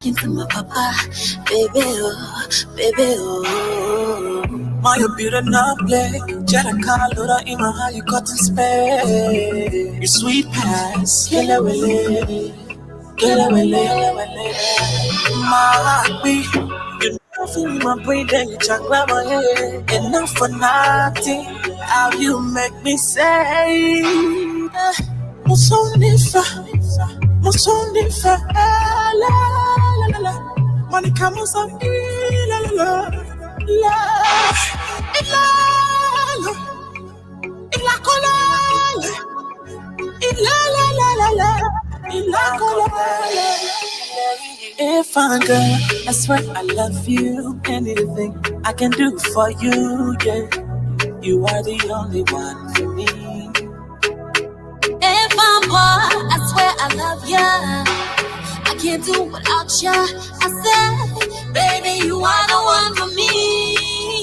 into my papa, baby, oh, baby, oh. My beauty not play, Jetta Carlota in my high, you got to spare. Your sweet pass, kill it with it. My heartbeat, you know, feel my brain, then you check my head. Enough for nothing, how you make me say, Musonifa, la la la, Monica Musoni, la la la, If I'm girl, I swear I love you. Anything I can do for you, yeah. You are the only one for me. If I'm boy, I swear I love you. I can't do without you. I said, baby, you are the one for me,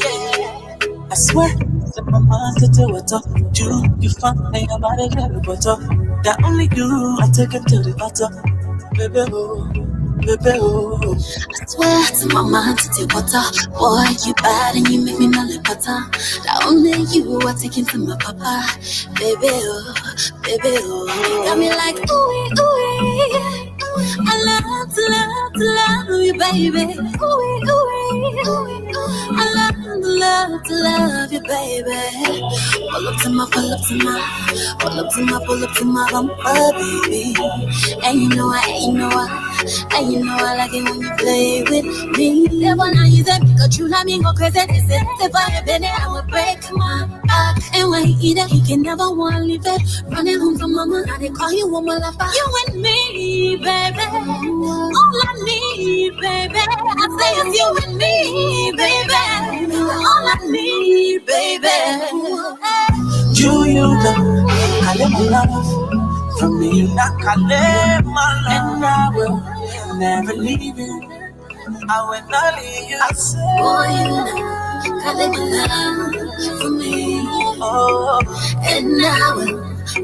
yeah. I swear. My mind to do it all. You find about it, but that only you. I take it to the bottom, baby, oh, baby, oh. I swear to my mind to do what boy, you bad and you make me mellow butter. That only you. I take it to my papa, baby, oh, baby, oh. You got me like ooh, ooh. I love you, baby. Ooh, ooh. I love you, baby. Pull up to my bumper, baby. And you know I like it when you play with me. The one I use it because you let me go crazy. They said if I had been it, I would break my back. And when he eat it, he can never want to leave it. Running home from mama, now they call you woman lover. You and me, baby. All I need, baby. I say it's you and me, baby. All I need, baby. You know, I live my love. From me, you not I live my life. And I will never leave you. I will not leave you. I say, boy, you know, I live my love. For me, oh, and I will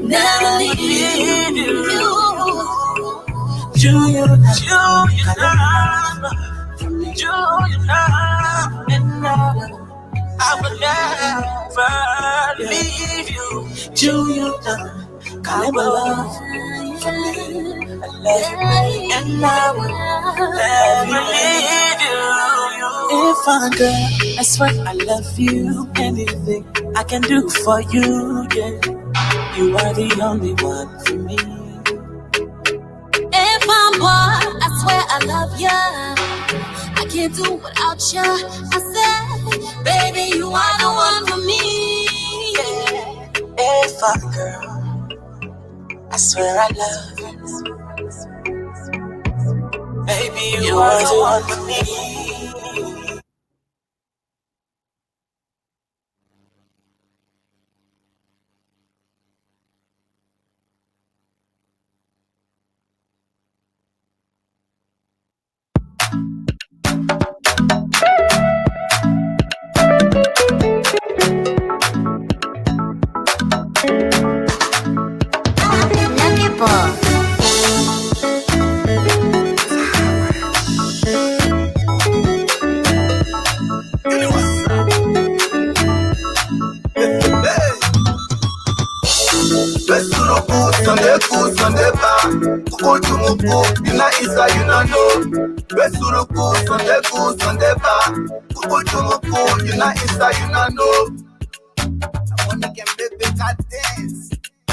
never leave you. You know, and I will never leave you. You know, I love for me, I love you, and I will never leave you. If I'm girl, I swear I love you. Anything I can do for you, yeah. You are the only one for me. If I'm boy, I swear I love you. I can't do without you. I said, baby, you are the one for me, yeah. If I'm girl, I swear I love you. Baby, you are the one for me.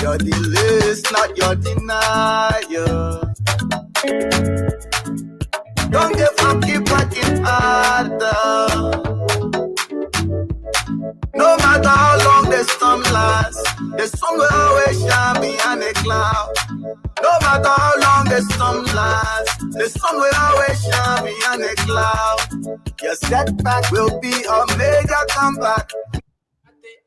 Your delay not your denial. Don't give up, keep working harder. No matter how long the storm lasts, the sun will always shine behind a cloud. No matter how long the storm lasts, the sun will always shine behind a cloud. Your setback will be a major comeback.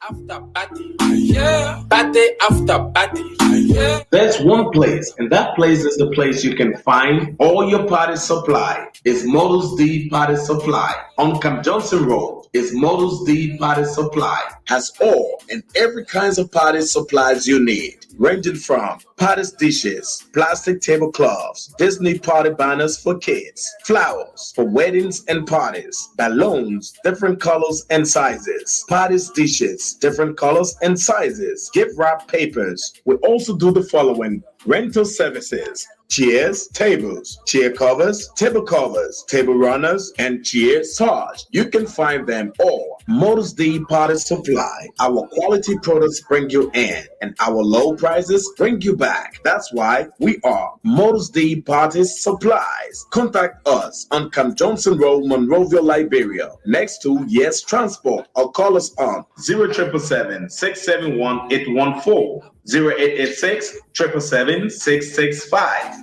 After party, yeah. Party after party, yeah. There's one place, and that place is the place you can find all your party supply. It's Models D Party Supply. On Camp Johnson Road is Models D Party Supply. has all and every kinds of party supplies you need, ranging from party dishes, plastic tablecloths, Disney party banners for kids, flowers for weddings and parties, balloons, different colors and sizes, party dishes, different colors and sizes, gift wrap papers. We also do the following: rental services: chairs, tables, chair covers, table runners, and chair sarge. You can find them all. Motors D Party Supply. Our quality products bring you in, and our low prices bring you back. That's why we are Motors D Party Supplies. Contact us on Cam Johnson Road, Monrovia, Liberia, next to Yes Transport, or call us on 0777 671 814. 0886 777 665.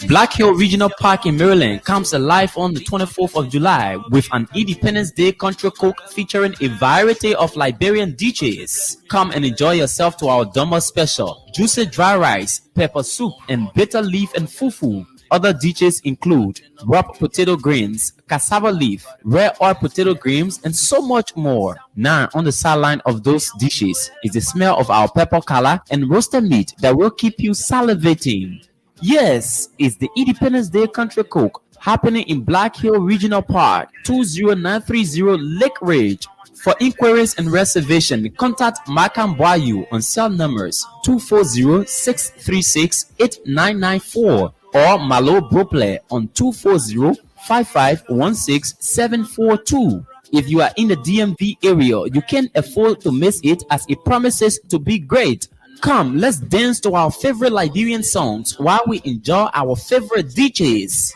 Black Hill Regional Park in Maryland comes alive on the 24th of July with an Independence Day country cook featuring a variety of Liberian DJs. Come and enjoy yourself to our Dummer special, juicy dry rice, pepper soup, and bitter leaf and fufu. Other dishes include wrapped potato greens, cassava leaf, rare oil potato greens, and so much more. Now, on the sideline of those dishes is the smell of our pepper color and roasted meat that will keep you salivating. Yes, it's the Independence Day Country Cook happening in Black Hill Regional Park, 20930 Lake Ridge. For inquiries and reservation, contact Makam Boyu on cell numbers 240-636-8994 or Malo Brople on 240-5516-742. If you are in the DMV area, you can't afford to miss it as it promises to be great. Come, let's dance to our favorite Liberian songs while we enjoy our favorite DJs.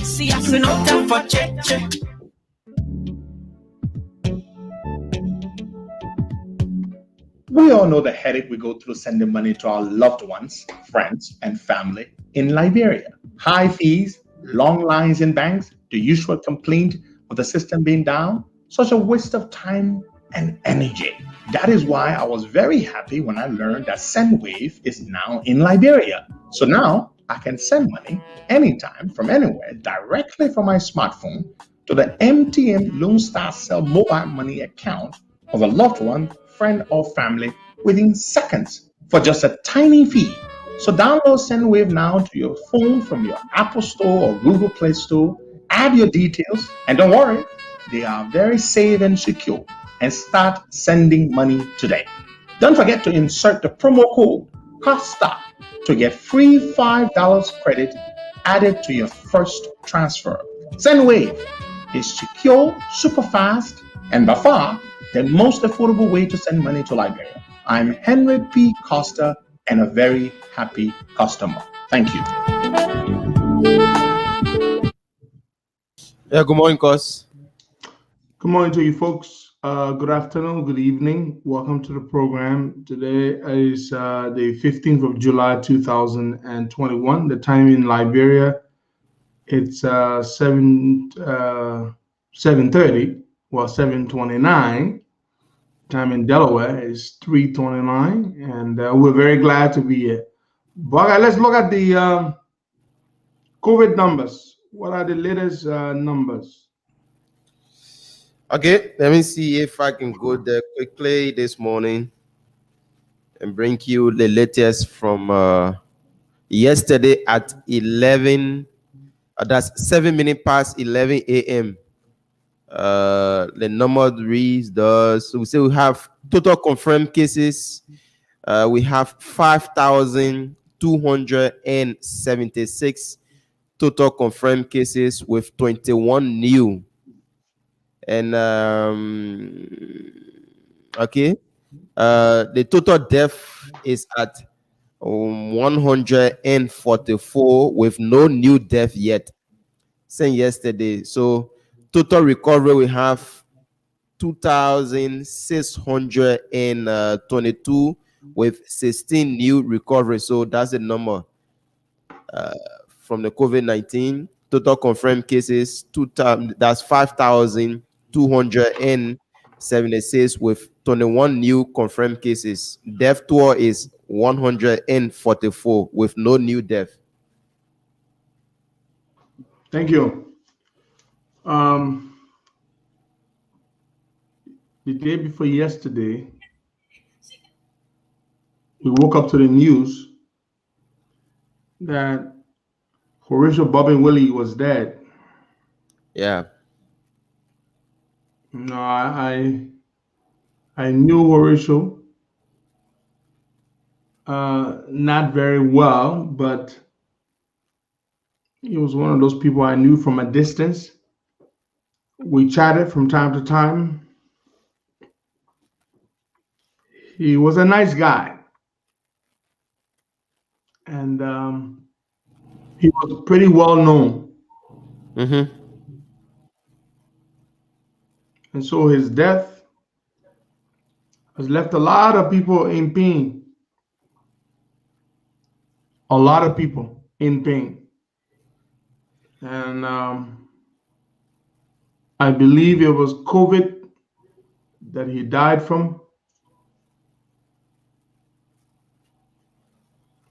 See, I see no time for check. We all know the headache we go through sending money to our loved ones, friends, and family in Liberia. High fees, long lines in banks, the usual complaint of the system being down, such a waste of time and energy. That is why I was very happy when I learned that Sendwave is now in Liberia. So now I can send money anytime from anywhere directly from my smartphone to the MTN Lone Star Cell mobile money account of a loved one, friend, or family within seconds for just a tiny fee. So download Sendwave now to your phone from your Apple Store or Google Play Store. Add your details, and don't worry, they are very safe and secure. And start sending money today. Don't forget to insert the promo code COSTA to get free $5 credit added to your first transfer. Sendwave is secure, super fast, and by far the most affordable way to send money to Liberia. I'm Henry P. Costa and a very happy customer. Thank you. Yeah, good morning, Cos. Good morning to you folks. Good afternoon, good evening. Welcome to the program. Today is the 15th of July, 2021. The time in Liberia, it's 7:30, well, 7:29. Time in Delaware is 3:29, and we're very glad to be here. But let's look at the COVID numbers. What are the latest numbers? Okay, let me see if I can go there quickly this morning and bring you the latest from yesterday at 11. That's 7 minutes past 11 a.m. The number reads thus. So we say we have total confirmed cases. We have 5,276 total confirmed cases with 21 new. And okay, the total death is at 144 with no new death yet since yesterday. So total recovery we have 2,622 with 16 new recovery. So that's the number from the COVID-19. Total confirmed cases that's 5,276 with 21 new confirmed cases. Death toll is 144 with no new death. Thank you. Um, the day before yesterday, we woke up to the news that Horatio Bobbin Willie was dead. Yeah. No, I knew Horatio not very well, but he was one of those people I knew from a distance. We chatted from time to time. He was a nice guy, and he was pretty well known. Mm-hmm. And so his death has left a lot of people in pain. A lot of people in pain. And I believe it was COVID that he died from.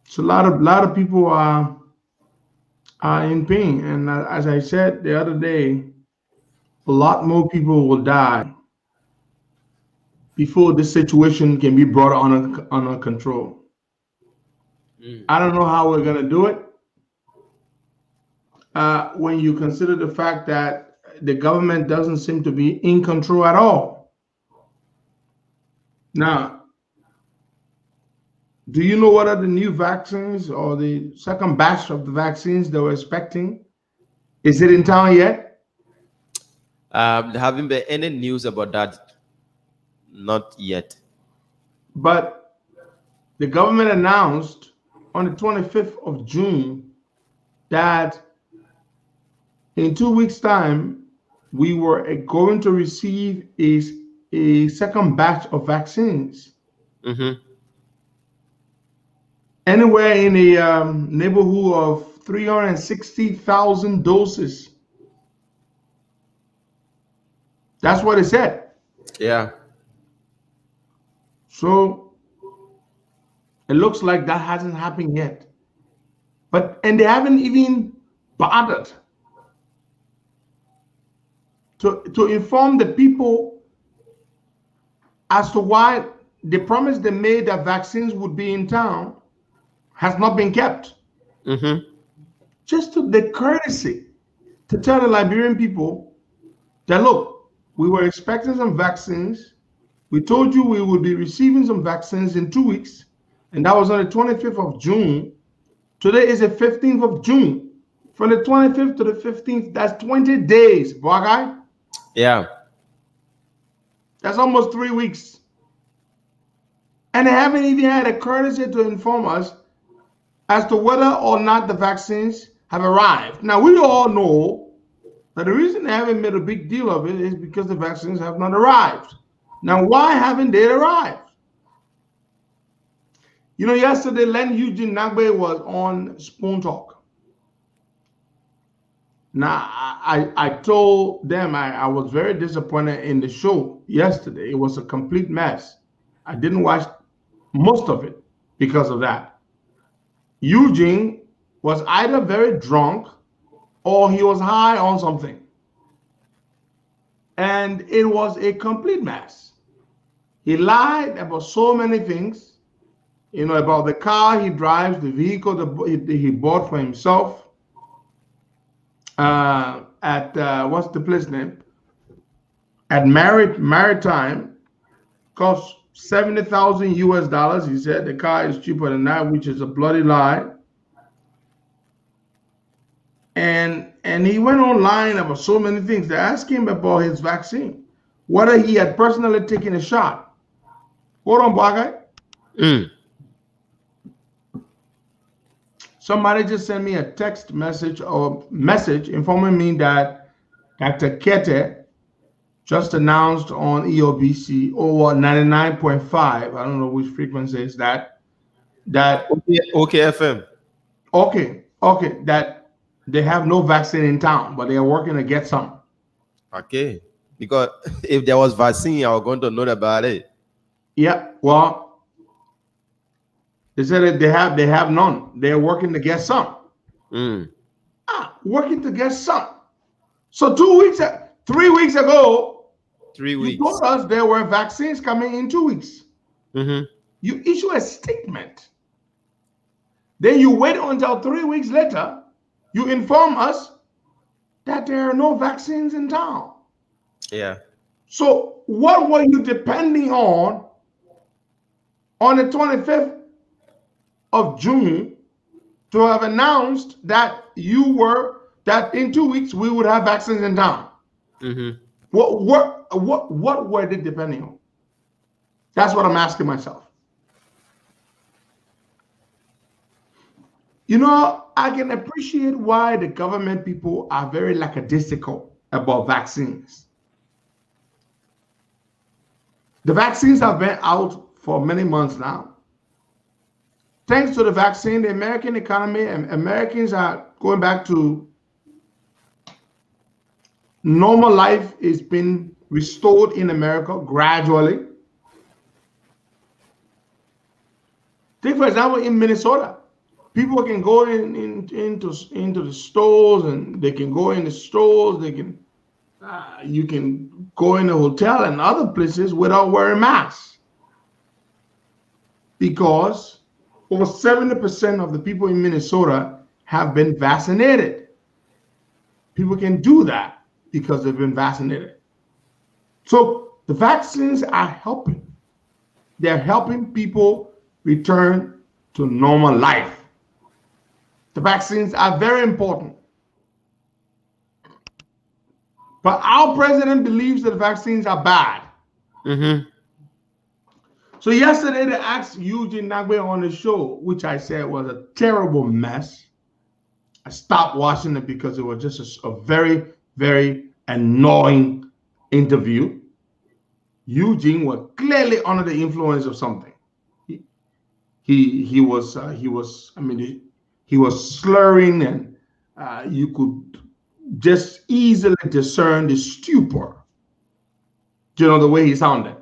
So a lot of people are in pain. And as I said the other day, a lot more people will die before this situation can be brought under control. I don't know how we're going to do it. When you consider the fact that the government doesn't seem to be in control at all. Now, do you know what are the new vaccines or the second batch of the vaccines they were expecting? Is it in town yet? There haven't been any news about that. Not yet. But the government announced on the 25th of June that in 2 weeks' time, we were going to receive a second batch of vaccines. Mm-hmm. Anywhere in the neighborhood of 360,000 doses. That's what it said. Yeah. So it looks like that hasn't happened yet. And they haven't even bothered to inform the people as to why the promise they made that vaccines would be in town has not been kept. Mm-hmm. Just to the courtesy to tell the Liberian people that, look, we were expecting some vaccines. We told you we would be receiving some vaccines in 2 weeks. And that was on the 25th of June. Today is the 15th of June. From the 25th to the 15th, that's 20 days, boy guy. Yeah. That's almost 3 weeks. And they haven't even had a courtesy to inform us as to whether or not the vaccines have arrived. Now, we all know that the reason they haven't made a big deal of it is because the vaccines have not arrived. Now, why haven't they arrived? You know, yesterday, Len Eugene Nagbe was on Spoon Talk. Now, I told them I was very disappointed in the show yesterday. It was a complete mess. I didn't watch most of it because of that. Eugene was either very drunk or he was high on something. And it was a complete mess. He lied about so many things, you know, about the car he drives, the vehicle that he bought for himself at, what's the place name? At Maritime, cost $70,000 US. He said the car is cheaper than that, which is a bloody lie. And he went online about so many things. They asked him about his vaccine, whether he had personally taken a shot. Hold on, Bagay. Somebody just sent me a text message informing me that Dr. Kete just announced on EOBC over 99.5. I don't know which frequency is that. Okay, FM. Okay, that they have no vaccine in town, but they are working to get some. Okay, because if there was vaccine, I was going to know about it. Yeah, well, they said that they have none. They're working to get some. Working to get some. So 3 weeks ago, 3 you weeks. told us there were vaccines coming in 2 weeks. Mm-hmm. You issue a statement. Then you wait until 3 weeks later, you inform us that there are no vaccines in town. Yeah. So what were you depending on the 25th of June to have announced that that in 2 weeks we would have vaccines in town? Mm-hmm. What were they depending on? That's what I'm asking myself. You know, I can appreciate why the government people are very lackadaisical about vaccines. The vaccines have been out for many months now. Thanks to the vaccine, the American economy and Americans are going back to normal life. Is been restored in America gradually. Take, for example, in Minnesota, people can go into the stores, and they can go in the stores. They can you can go in a hotel and other places without wearing masks, because over 70% of the people in Minnesota have been vaccinated. People can do that because they've been vaccinated. So the vaccines are helping. They're helping people return to normal life. The vaccines are very important. But our president believes that vaccines are bad. Mm-hmm. So yesterday they asked Eugene Nagbe on the show, which I said was a terrible mess. I stopped watching it because it was just a very, very annoying interview. Eugene was clearly under the influence of something. He was slurring, and you could just easily discern the stupor, the way he sounded.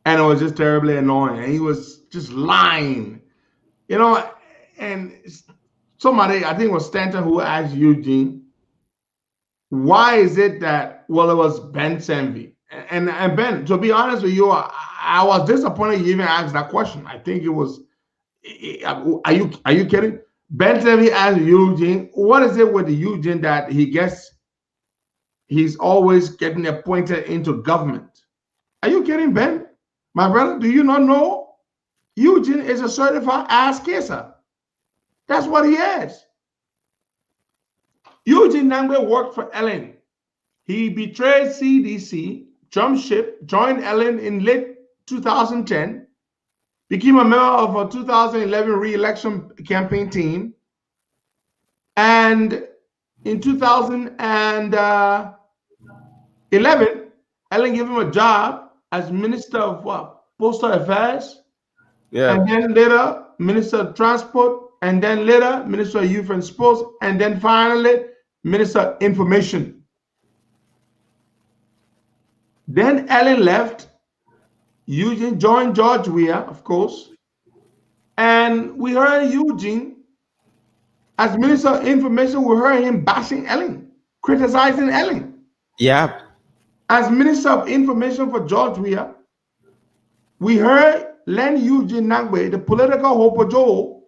And it was just terribly annoying. And he was just lying, and somebody, I think it was Stanton, who asked Eugene, why is it that, well, it was Ben Senvi. And Ben, to be honest with you, I was disappointed you even asked that question. I think it was, are you kidding? Ben Senvi asked Eugene, what is it with Eugene that he's always getting appointed into government? Are you kidding, Ben? My brother, do you not know? Eugene is a certified ass kisser. That's what he is. Eugene Nangbe worked for Ellen. He betrayed CDC, jumped ship, joined Ellen in late 2010, became a member of a 2011 re-election campaign team, and in 2011, Ellen gave him a job as Minister of Postal Affairs, and then later Minister of Transport, and then later Minister of Youth and Sports, and then finally Minister of Information. Then Ellen left. Eugene joined George Weah, of course, and we heard Eugene as Minister of Information. We heard him bashing Ellen, criticizing Ellen. Yeah. As Minister of Information for George Weah, we heard Len Eugene Nangbe, the political hope Joe,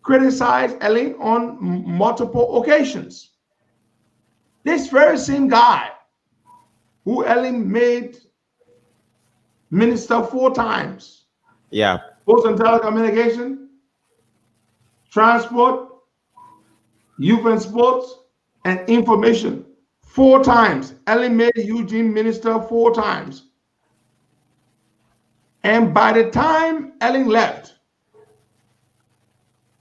criticize Ellen on multiple occasions. This very same guy who Ellen made minister 4 times. Yeah. Post and telecommunication, transport, youth and sports, and information 4 times. Ellen made Eugene minister 4 times. And by the time Ellen left,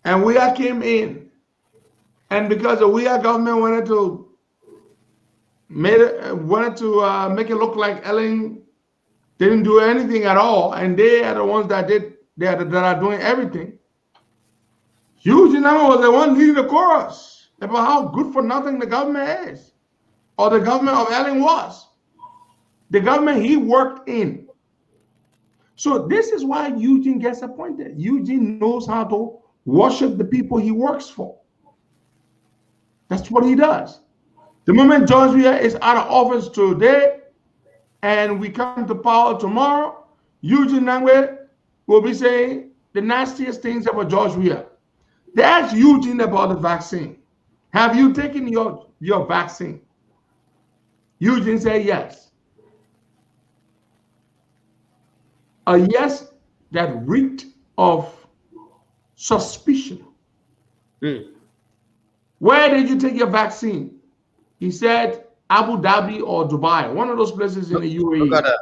and Weah came in, and because the Weah government wanted to make it look like Ellen didn't do anything at all, and they are the ones that are doing everything. Eugene was the one leading the chorus about how good for nothing the government is, or the government of Ellen was, the government he worked in. So this is why Eugene gets appointed. Eugene knows how to worship the people he works for. That's what he does. The moment George Weah is out of office today and we come to power tomorrow, Eugene Nangwe will be saying the nastiest things about George Weah. They asked Eugene about the vaccine. Have you taken your vaccine? Eugene said yes. A yes that reeked of suspicion. Where did you take your vaccine? He said Abu Dhabi or Dubai, one of those places in the UAE.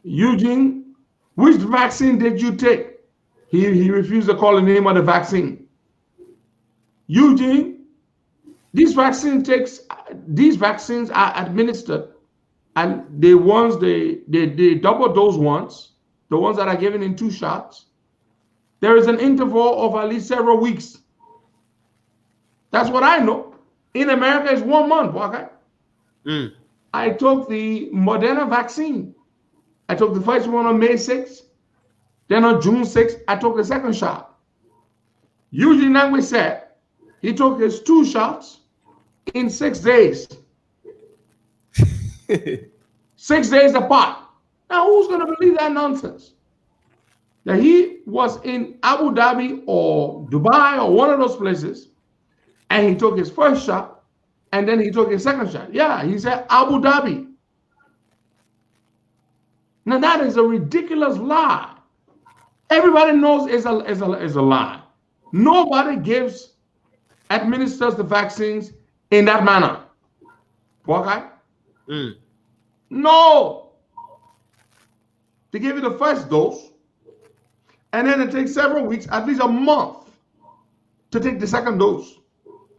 Eugene, which vaccine did you take? He refused to call the name of the vaccine. Eugene, these vaccines are administered, and they double dose ones, the ones that are given in 2 shots. There is an interval of at least several weeks. That's what I know. In America, it's 1 month. Okay? I took the Moderna vaccine. I took the first one on May 6th. Then on June 6th, I took the second shot. Eugene Nangwe said he took his 2 shots in 6 days. 6 days apart. Now, who's going to believe that nonsense? That he was in Abu Dhabi or Dubai or one of those places, and he took his first shot, and then he took his second shot. Yeah, he said Abu Dhabi. Now, that is a ridiculous lie. Everybody knows it's a lie. Nobody administers the vaccines in that manner. Okay? No. They give you the first dose, and then it takes several weeks, at least a month, to take the second dose.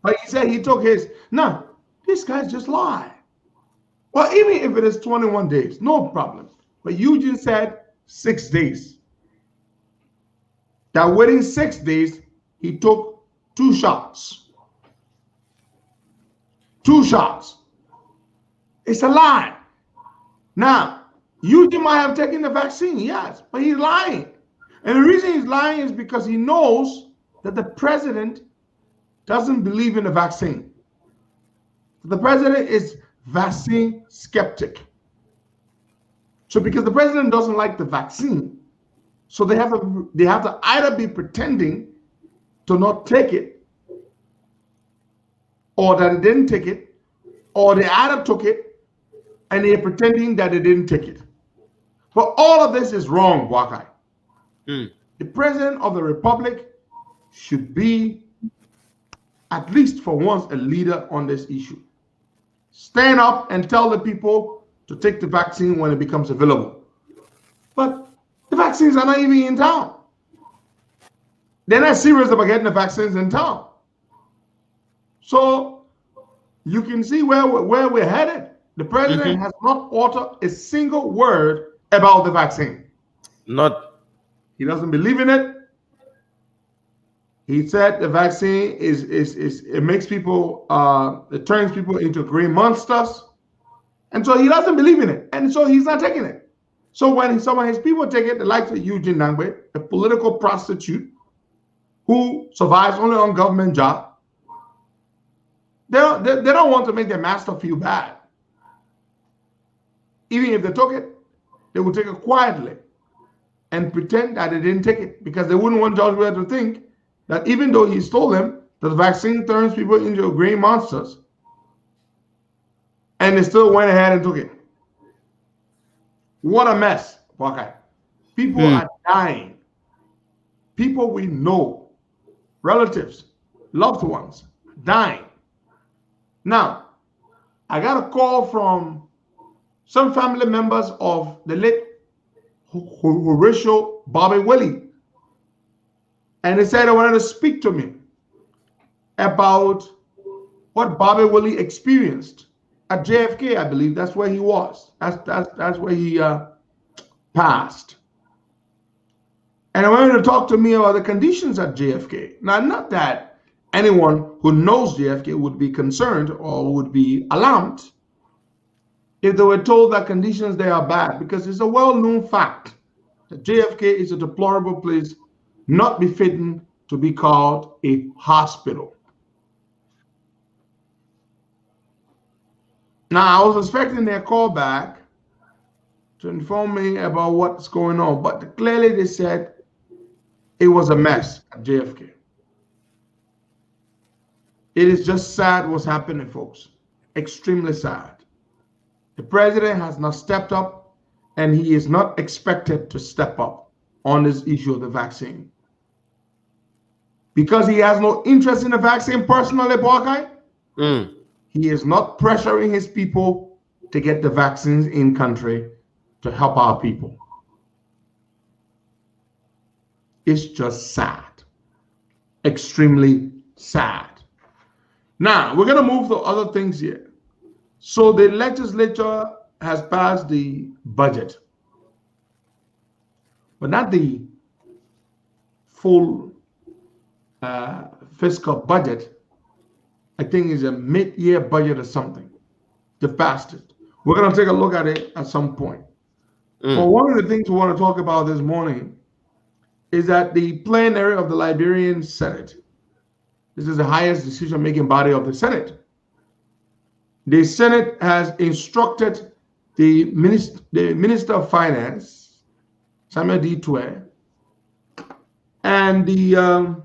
But he said he took his. No, these guys just lie. Well, even if it is 21 days, no problem. But Eugene said 6 days. That within 6 days, he took 2 shots. 2 shots. It's a lie. Now, Eugene might have taken the vaccine, yes, but he's lying. And the reason he's lying is because he knows that the president doesn't believe in the vaccine. The president is vaccine skeptic. So because the president doesn't like the vaccine, so they have to either be pretending to not take it, or that they didn't take it, or they either took it and they're pretending that they didn't take it. But all of this is wrong, Wakai. The president of the republic should be, at least for once, a leader on this issue. Stand up and tell the people to take the vaccine when it becomes available. But the vaccines are not even in town. They're not serious about getting the vaccines in town. So you can see where we're headed. The president has not uttered a single word about the vaccine. He doesn't believe in it. He said the vaccine it makes people, it turns people into green monsters. And so he doesn't believe in it. And so he's not taking it. So when some of his people take it, the likes of Eugene Nangwe, a political prostitute who survives only on government job, they don't want to make their master feel bad. Even if they took it, they would take it quietly and pretend that they didn't take it, because they wouldn't want George Weah to think that even though he stole them, that the vaccine turns people into green monsters. And they still went ahead and took it. What a mess, okay. People are dying. People we know, relatives, loved ones, dying. Now, I got a call from some family members of the late Horatio Bobby Willie. And they said they wanted to speak to me about what Bobby Willie experienced at JFK. I believe that's where he was. That's where he passed. And I wanted to talk to me about the conditions at JFK. Now, not that anyone who knows JFK would be concerned or would be alarmed if they were told that conditions there are bad, because it's a well-known fact that JFK is a deplorable place, not befitting to be called a hospital. Now, I was expecting their call back to inform me about what's going on, but clearly they said it was a mess at JFK. It is just sad what's happening, folks. Extremely sad. The president has not stepped up, and he is not expected to step up on this issue of the vaccine. Because he has no interest in the vaccine personally, Borgai, he is not pressuring his people to get the vaccines in country to help our people. It's just sad. Extremely sad. Now, we're going to move to other things here. So the legislature has passed the budget, but not the full fiscal budget. I think it's a mid-year budget or something. They passed it. We're going to take a look at it at some point. But one of the things we want to talk about this morning is that the plenary of the Liberian Senate, this is the highest decision-making body of the Senate. The Senate has instructed the Minister of Finance, Samuel D. Twe, and the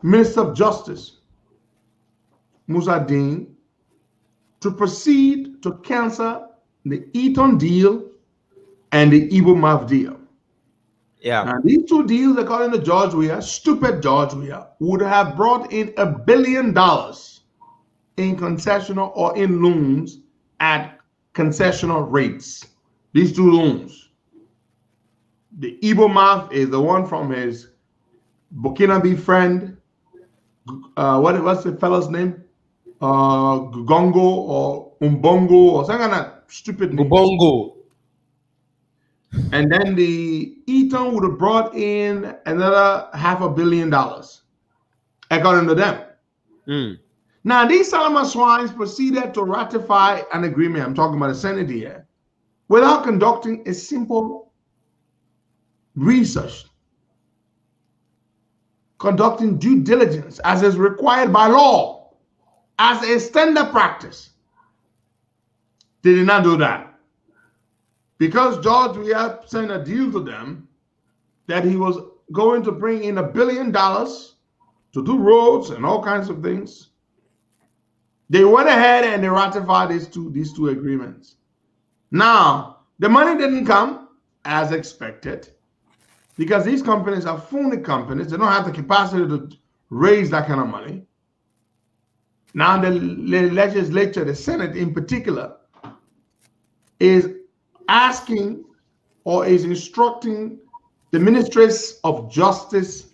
Minister of Justice, Musa Dean, to proceed to cancel the Eaton deal and the Igbo Mav deal. Yeah. And these two deals, according to George Weah, stupid George Weah, would have brought in $1 billion in concessional or in loans at concessional rates. These two loans. The Igbo Mav is the one from his Burkinabe friend. What's the fellow's name? Gugongo or Umbongo or something like that stupid name. Ubongo. And then the Eaton would have brought in another $500 million, according to them. Now, these Solomon Swines proceeded to ratify an agreement, I'm talking about the Senate here, without conducting a simple research, conducting due diligence as is required by law, as a standard practice. They did not do that. Because George Weah sent a deal to them that he was going to bring in $1 billion to do roads and all kinds of things, they went ahead and they ratified these two agreements. Now, the money didn't come as expected because these companies are phony companies. They don't have the capacity to raise that kind of money. Now, the legislature, the Senate in particular, is asking or is instructing the ministries of justice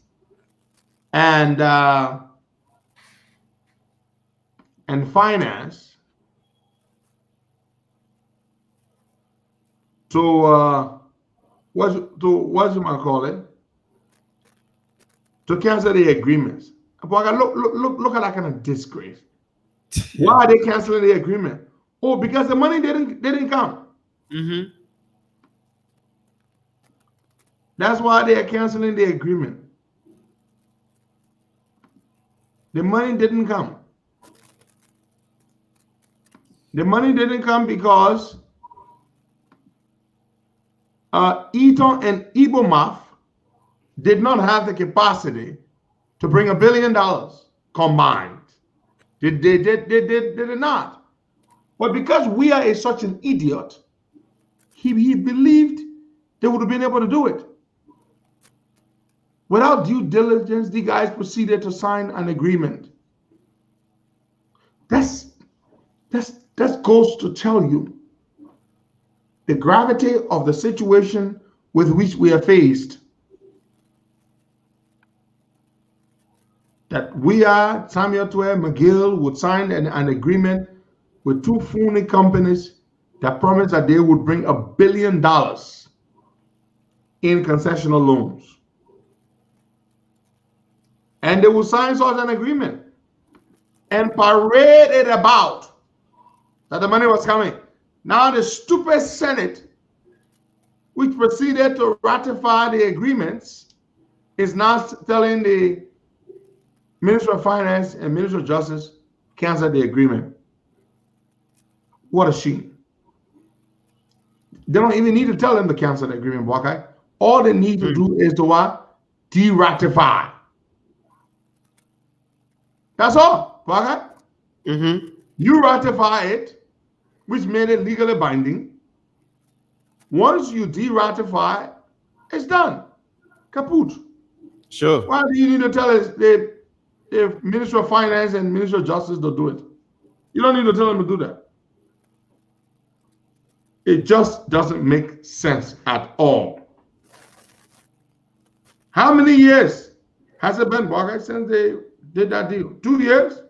and finance to to cancel the agreements. Look at that kind of disgrace. Why are they canceling the agreement? Oh, because the money didn't come. That's why they are canceling the agreement. The money didn't come. The money didn't come because Eaton and Igbo Mav did not have the capacity to bring $1 billion combined. They did not. But because we are such an idiot, he believed they would have been able to do it. Without due diligence, the guys proceeded to sign an agreement. That goes to tell you the gravity of the situation with which we are faced. That we are, Samuel Twe, McGill would sign an agreement with two phony companies that promised that they would bring $1 billion in concessional loans. And they would sign such an agreement and parade it about that the money was coming. Now the stupid Senate, which proceeded to ratify the agreements, is now telling the Minister of Finance and Minister of Justice, cancel the agreement. What a shame. They don't even need to tell them to cancel the agreement, okay? All they need to do is to what? De-ratify. That's all, okay? You ratify it, which made it legally binding. Once you de-ratify, it's done. Kaput. Sure. Why do you need to tell us the Minister of Finance and Minister of Justice to do it? You don't need to tell them to do that. It just doesn't make sense at all. How many years has it been, Barker, since they did that deal? 2 years?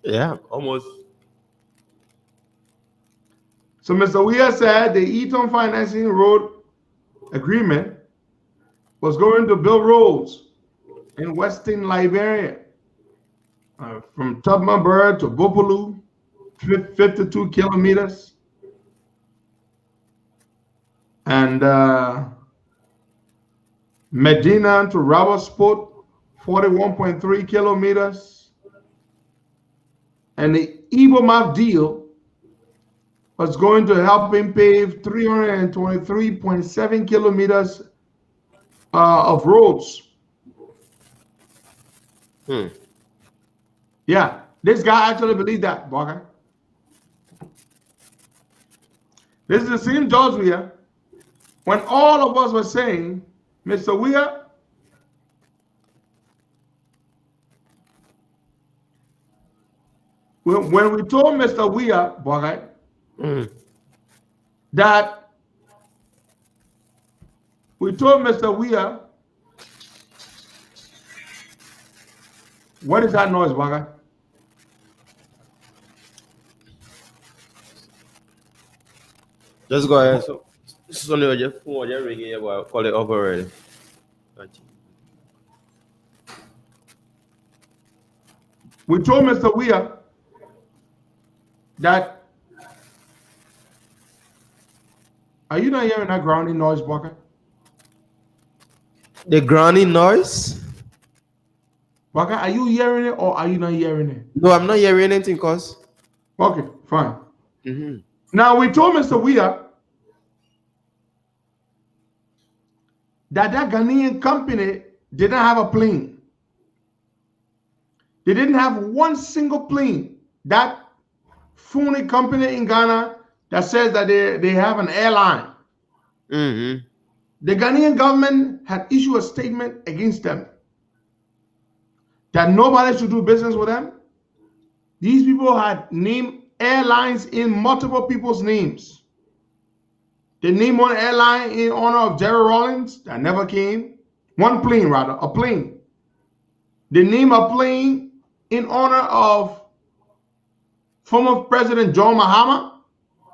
Yeah, almost. So Mr. Weir said the Eaton Financing Road Agreement was going to build roads in Western Liberia, from Tubman to Bopolu, 52 kilometers, and Medina to Rabasport, 41.3 kilometers, and the Ibomaf deal was going to help him pave 323.7 kilometers of roads. Yeah, this guy actually believed that, Barker. This is the same George Weir. When all of us were saying, Mr. Weir, when we told Mr. Weir, Barker, that we told Mr. Weir, what is that noise, Barker? Just go ahead. So, this is only your phone. You're ringing. I'll call it over already. We told Mr. Weir that. Are you not hearing that grounding noise, Barker? The grounding noise? Barker, are you hearing it or are you not hearing it? No, I'm not hearing anything, cause. Okay, fine. Now, we told Mr. Weir that Ghanaian company didn't have a plane. They didn't have one single plane. That phony company in Ghana that says that they have an airline. The Ghanaian government had issued a statement against them that nobody should do business with them. These people had named airlines in multiple people's names. They named one airline in honor of Jerry Rawlings that never came. One plane, rather, a plane. They named a plane in honor of former President John Mahama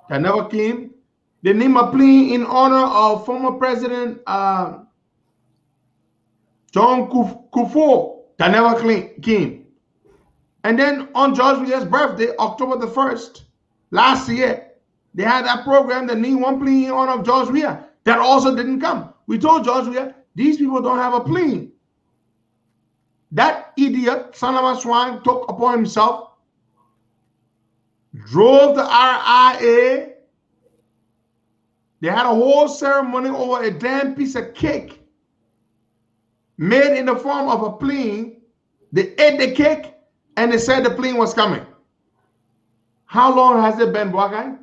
that never came. They named a plane in honor of former President John Kufuor that never came. And then on George Weir's birthday, October the 1st, last year, they had that program that named one plane in honor of George Weir that also didn't come. We told George Weir, these people don't have a plane. That idiot, son of a swine, took upon himself, drove the RIA. They had a whole ceremony over a damn piece of cake made in the form of a plane. They ate the cake and they said the plane was coming. How long has it been, boy guy?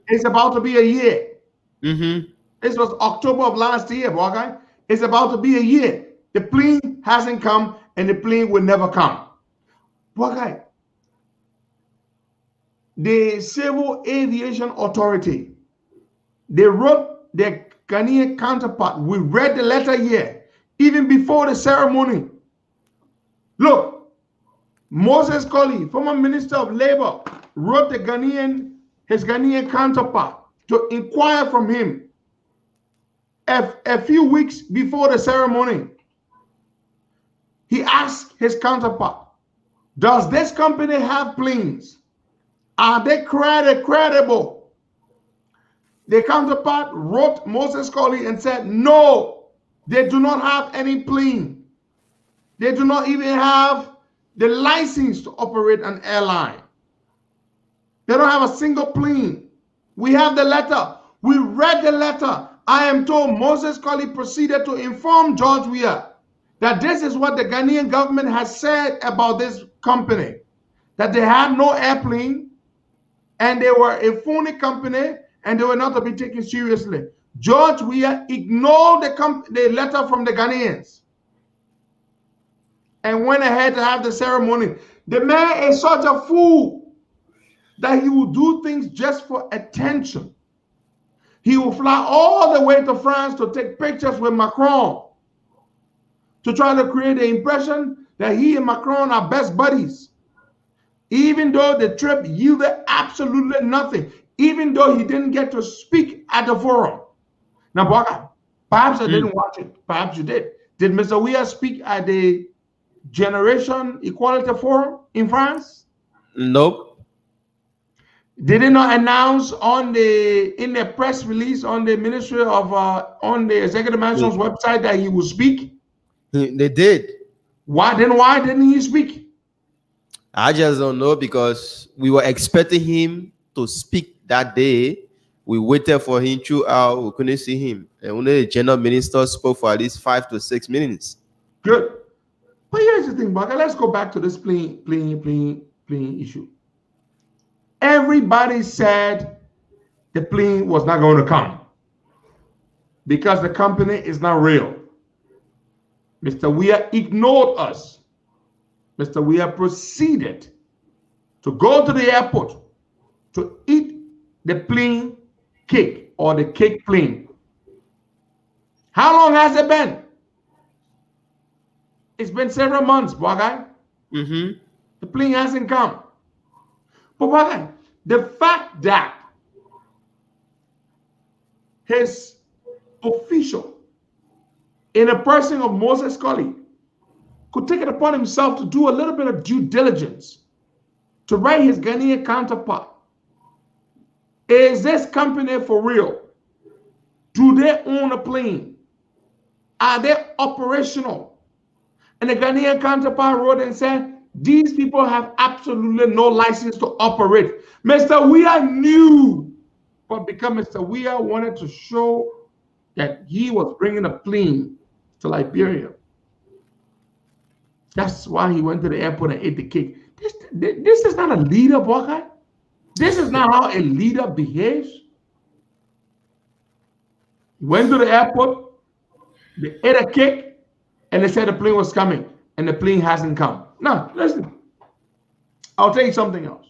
It's about to be a year. This was October of last year, boy guy. It's about to be a year. The plane hasn't come and the plane will never come. Boy guy, the Civil Aviation Authority, they wrote their Ghanaian counterpart. We read the letter here, even before the ceremony. Look, Moses Colley, former Minister of Labor, wrote his Ghanaian counterpart to inquire from him a few weeks before the ceremony. He asked his counterpart, does this company have planes? Are they credible? The counterpart wrote Moses Colley and said, no, they do not have any plane. They do not even have the license to operate an airline. They don't have a single plane. We have the letter. We read the letter. I am told Moses Colley proceeded to inform George Weah that this is what the Ghanaian government has said about this company, that they had no airplane and they were a phony company and they were not to be taken seriously. George Weah ignored the letter from the Ghanaians and went ahead to have the ceremony. The man is such a fool that he will do things just for attention. He will fly all the way to France to take pictures with Macron to try to create the impression that he and Macron are best buddies, even though the trip yielded absolutely nothing, even though he didn't get to speak at the forum. Now, Baka, perhaps I didn't watch it. Perhaps you did. Did Mr. Weah speak at the Generation Equality Forum in France? Nope. Did it not announce in the press release on the Ministry of on the Executive Mansion's website that he would speak? They did. Why didn't he speak? I just don't know, because we were expecting him to speak that day. We waited for him throughout. We couldn't see him. And only the general minister spoke for at least 5 to 6 minutes. Good. But here's the thing, Baka. Let's go back to this plane issue. Everybody said the plane was not going to come because the company is not real. Mr. Weah ignored us. Mr. Weah proceeded to go to the airport to eat the plane cake or the cake plane. How long has it been? It's been several months, Bwagai. The plane hasn't come. But Bwagai, the fact that his official, in a person of Moses Colley, could take it upon himself to do a little bit of due diligence to write his Ghanaian counterpart. Is this company for real? Do they own a plane? Are they operational? And the Ghanaian counterpart wrote and said, these people have absolutely no license to operate. Mr. Weah knew, but because Mr. Weah wanted to show that he was bringing a plane to Liberia, that's why he went to the airport and ate the cake. This is not a leader, Bwakai. This is not how a leader behaves. He went to the airport, they ate a cake, and they said the plane was coming, and the plane hasn't come. Now, listen, I'll tell you something else.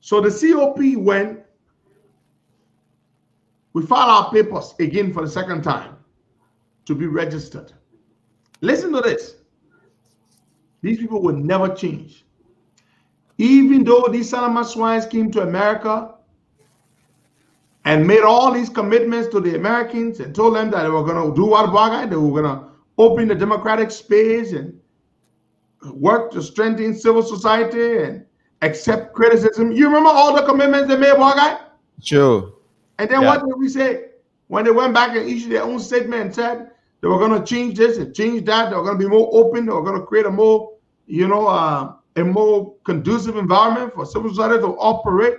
So the COP went, we filed our papers again for the second time to be registered. Listen to this. These people will never change. Even though these Salama swines came to America and made all these commitments to the Americans and told them that they were going to do what they were going to open the democratic space and work to strengthen civil society and accept criticism. You remember all the commitments they made, Bwagai? Sure. And then what did we say? When they went back and issued their own statement and said they were going to change this and change that, they were going to be more open, they were going to create a more, a more conducive environment for civil society to operate.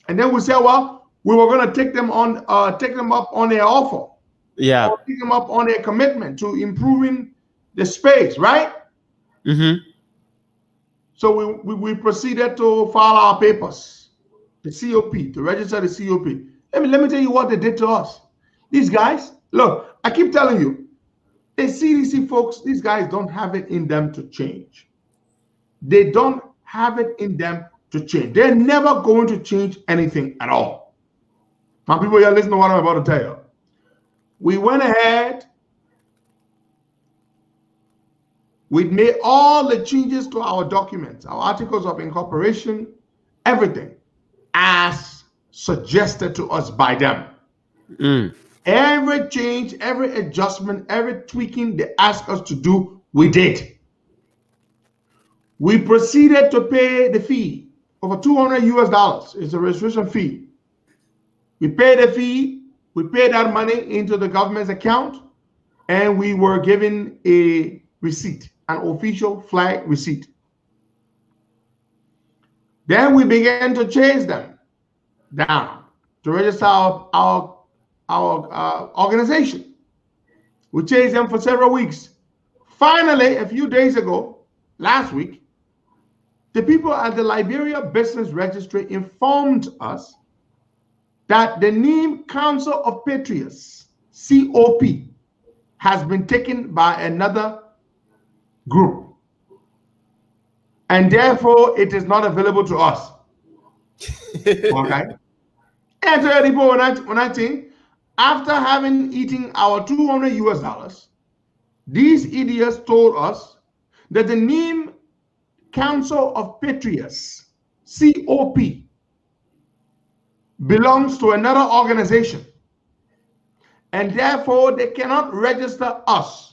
And then we said, well, we were going to take them up on their offer. Yeah. Or take them up on their commitment to improving the space, right? So we proceeded to file our papers, the COP, to register the COP. Let me tell you what they did to us. These guys, look, I keep telling you, the CDC folks, these guys don't have it in them to change. They don't have it in them to change. They're never going to change anything at all. My people, you're listening to what I'm about to tell you. We went ahead. We made all the changes to our documents, our articles of incorporation, everything, as suggested to us by them. Every change, every adjustment, every tweaking they asked us to do, we did. We proceeded to pay the fee, over $200 US. It's a registration fee. We paid the fee, we paid that money into the government's account, and we were given a receipt an official flag receipt. Then we began to chase them down to register our organization. We chased them for several weeks. Finally, a few days ago, last week, the people at the Liberia Business Registry informed us that the name Council of Patriots, COP, has been taken by another group. And therefore, it is not available to us. Okay? And so the people, when I think, after having eaten our $200 US, these idiots told us that the name Council of Patriots, COP, belongs to another organization. And therefore, they cannot register us.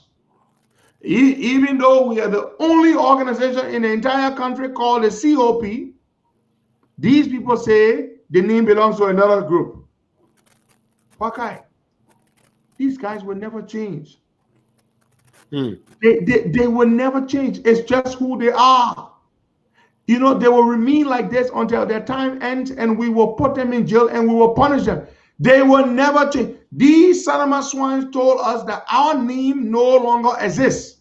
Even though we are the only organization in the entire country called the COP, these people say the name belongs to another group. Why? These guys will never change. They will never change. It's just who they are. You know, they will remain like this until their time ends, and we will put them in jail and we will punish them. They will never change. These Sanama swines told us that our name no longer exists.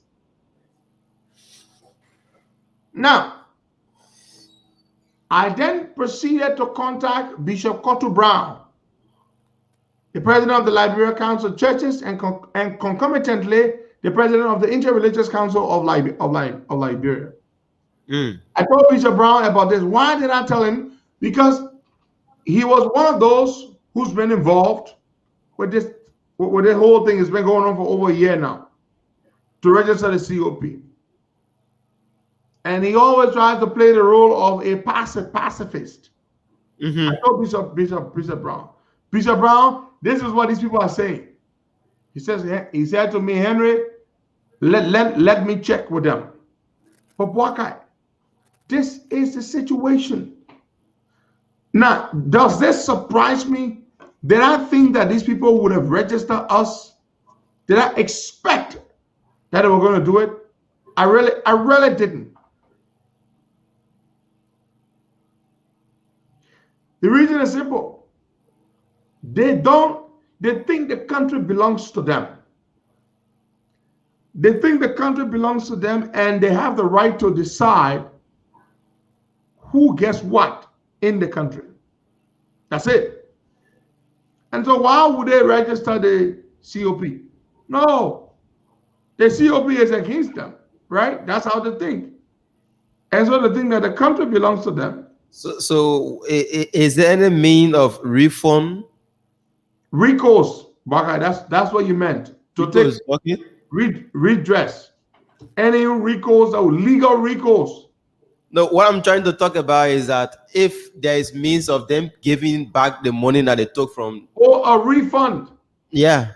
Now, I then proceeded to contact Bishop Kotu Brown, the president of the Liberia Council of Churches, and concomitantly the president of the Interreligious Council of Liberia. I told Bishop Brown about this. Why did I tell him? Because he was one of those who's been involved with this whole thing. It's been going on for over a year now to register the COP. And he always tries to play the role of a pacifist. I told Bishop Brown. Bishop Brown, this is what these people are saying. He said to me, Henry, let me check with them. But Boakai, this is the situation. Now, does this surprise me? Did I think that these people would have registered us? Did I expect that they were going to do it? I really didn't. The reason is simple. They think the country belongs to them. They think the country belongs to them, and they have the right to decide who gets what in the country. That's it. And so why would they register the COP? No. The COP is against them, right? That's how they think. And so they think that the country belongs to them. So is there any mean of refund? Recourse, Baka, that's what you meant. To take redress. Any recourse or legal recourse. No, what I'm trying to talk about is that if there is means of them giving back the money that they took from... Or a refund. Yeah.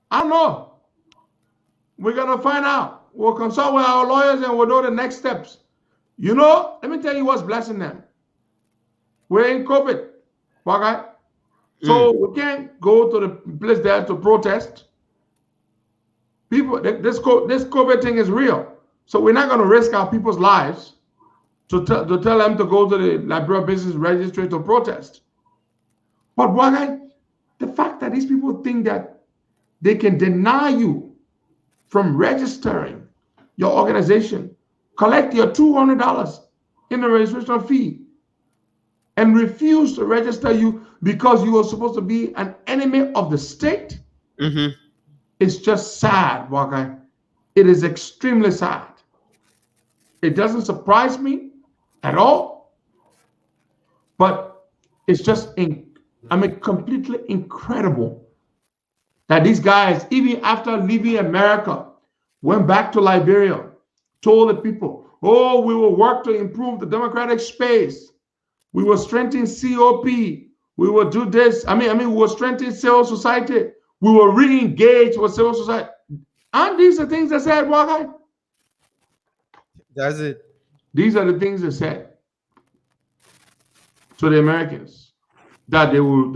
I don't know. We're going to find out. We'll consult with our lawyers and we'll know the next steps. You know, let me tell you what's blessing them. We're in COVID. Okay? So we can't go to the place there to protest. People, this COVID thing is real. So we're not going to risk our people's lives to tell them to go to the Liberia Business Registry to protest. But the fact that these people think that they can deny you from registering your organization, collect your $200 in the registration fee, and refuse to register you because you were supposed to be an enemy of the state, it's just sad, Waka. It is extremely sad. It doesn't surprise me at all, but it's just, completely incredible that these guys, even after leaving America, went back to Liberia, told the people, oh, we will work to improve the democratic space. We will strengthen COP. We will do this. We will strengthen civil society. We will re-engage with civil society. Aren't these the things they said, Wakai? That's it. These are the things they said to the Americans that they will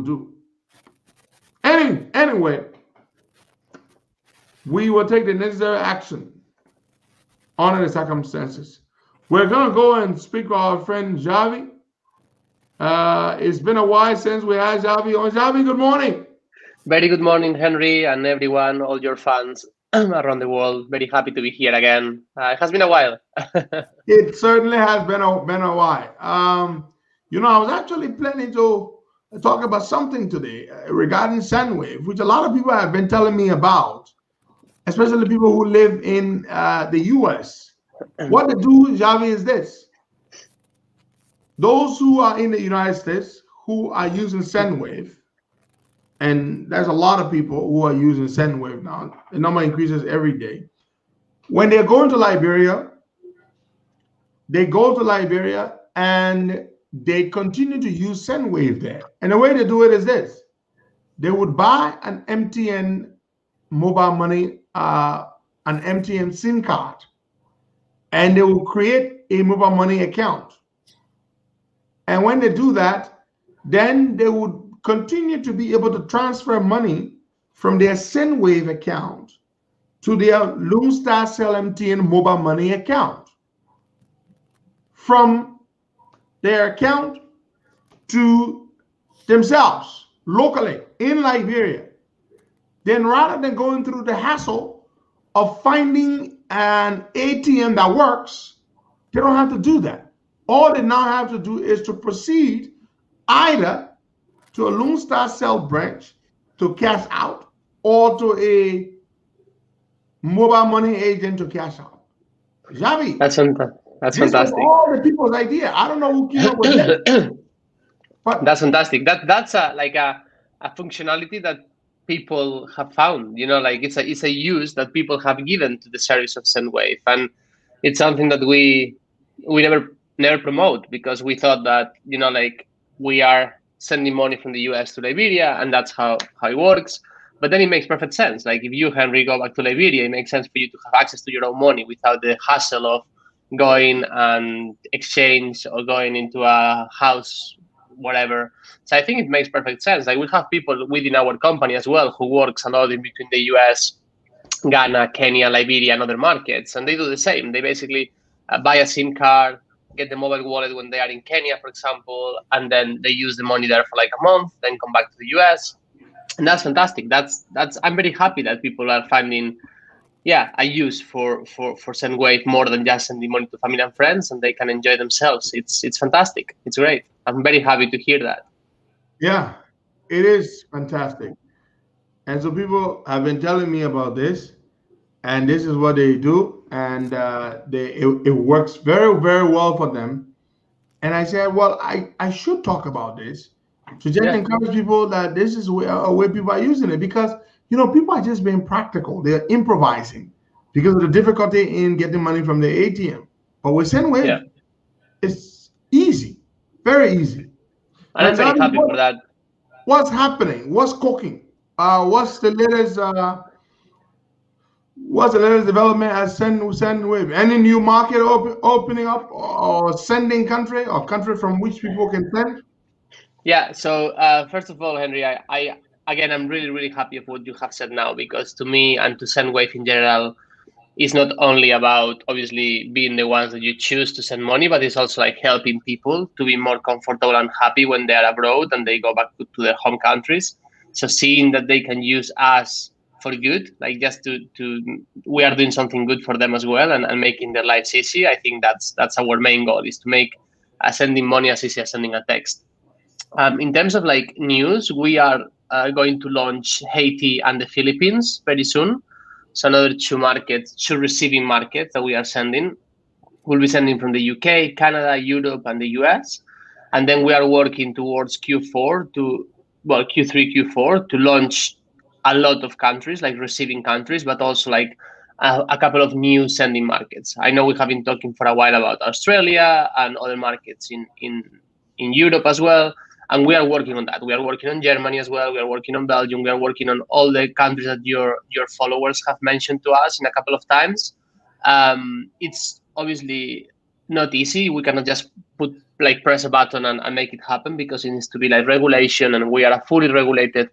do. Anyway, we will take the necessary action under the circumstances. We're going to go and speak with our friend Javi. It's been a while since we had Javi on. Javi, good morning. Very good morning, Henry, and everyone, all your fans around the world. Very happy to be here again. It has been a while. It certainly has been a while. I was actually planning to talk about something today regarding Sendwave, which a lot of people have been telling me about, especially people who live in the U.S. What they do, Javi, is this. Those who are in the United States who are using Sendwave, and there's a lot of people who are using Sendwave now. The number increases every day. When they're going to Liberia, they go to Liberia and they continue to use Sendwave there. And the way they do it is this. They would buy an MTN mobile money, an MTN SIM card, and they will create a mobile money account. And when they do that, then they would continue to be able to transfer money from their Sendwave account to their Lone Star Cell MTN mobile money account. From their account to themselves locally in Liberia. Then rather than going through the hassle of finding an ATM that works, they don't have to do that. All they now have to do is to proceed either to a Lone Star Cell branch to cash out or to a mobile money agent to cash out. Javi, That's this fantastic. was all the people's idea. I don't know who came up with that. But That's fantastic. That's a functionality that people have found. Like it's a use that people have given to the service of Sendwave, and it's something that we never promote because we thought that like we are sending money from the US to Liberia, and that's how it works. But then it makes perfect sense. Like if you, Henry, go back to Liberia, it makes sense for you to have access to your own money without the hassle of going and exchange or going into a house, whatever. So I think it makes perfect sense. Like we have people within our company as well who works a lot in between the US, Ghana, Kenya, Liberia, and other markets, and they do the same. They basically buy a SIM card, get the mobile wallet when they are in Kenya, for example, and then they use the money there for like a month, then come back to the US. And that's fantastic. That's I'm very happy that people are finding a use for Sendwave more than just sending money to family and friends, and they can enjoy themselves. It's fantastic. It's great. I'm very happy to hear that. yeah, it is fantastic. And so people have been telling me about this, and this is what they do, and it works very, very well for them. And I said, well, I should talk about this to just encourage people that this is a way people are using it, because people are just being practical. They're improvising because of the difficulty in getting money from the ATM. But with Sendwave, it's easy, very easy. And I'm very happy for that. What's happening? What's cooking? What's the latest development at Sendwave? Any new market opening up, or sending country, or country from which people can send? Yeah. So first of all, Henry, I'm really, really happy of what you have said now, because to me and to Sendwave in general, it's not only about obviously being the ones that you choose to send money, but it's also like helping people to be more comfortable and happy when they are abroad and they go back to their home countries. So seeing that they can use us for good, like just we are doing something good for them as well, and making their lives easy. I think that's our main goal, is to make sending money as easy as sending a text. In terms of like news, we are going to launch Haiti and the Philippines very soon. So another two receiving markets that we are sending. We'll be sending from the UK, Canada, Europe, and the US. And then we are working towards Q3, Q4 to launch a lot of countries, like receiving countries, but also like a couple of new sending markets. I know we have been talking for a while about Australia and other markets in Europe as well. And we are working on that. We are working on Germany as well. We are working on Belgium. We are working on all the countries that your followers have mentioned to us in a couple of times. It's obviously not easy. We cannot just press a button and make it happen, because it needs to be like regulation, and we are a fully regulated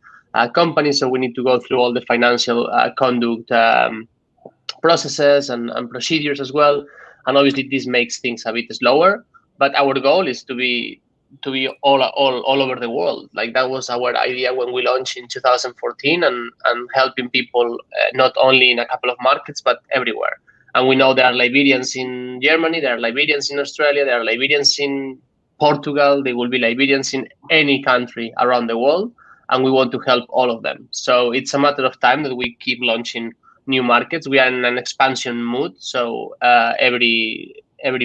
company, so we need to go through all the financial conduct processes and procedures as well. And obviously this makes things a bit slower. But our goal is to be all over the world. Like that was our idea when we launched in 2014, and helping people not only in a couple of markets but everywhere. And we know there are Liberians in Germany, there are Liberians in Australia, there are Liberians in Portugal, there will be Liberians in any country around the world, and we want to help all of them. So it's a matter of time that we keep launching new markets. We are in an expansion mood, so every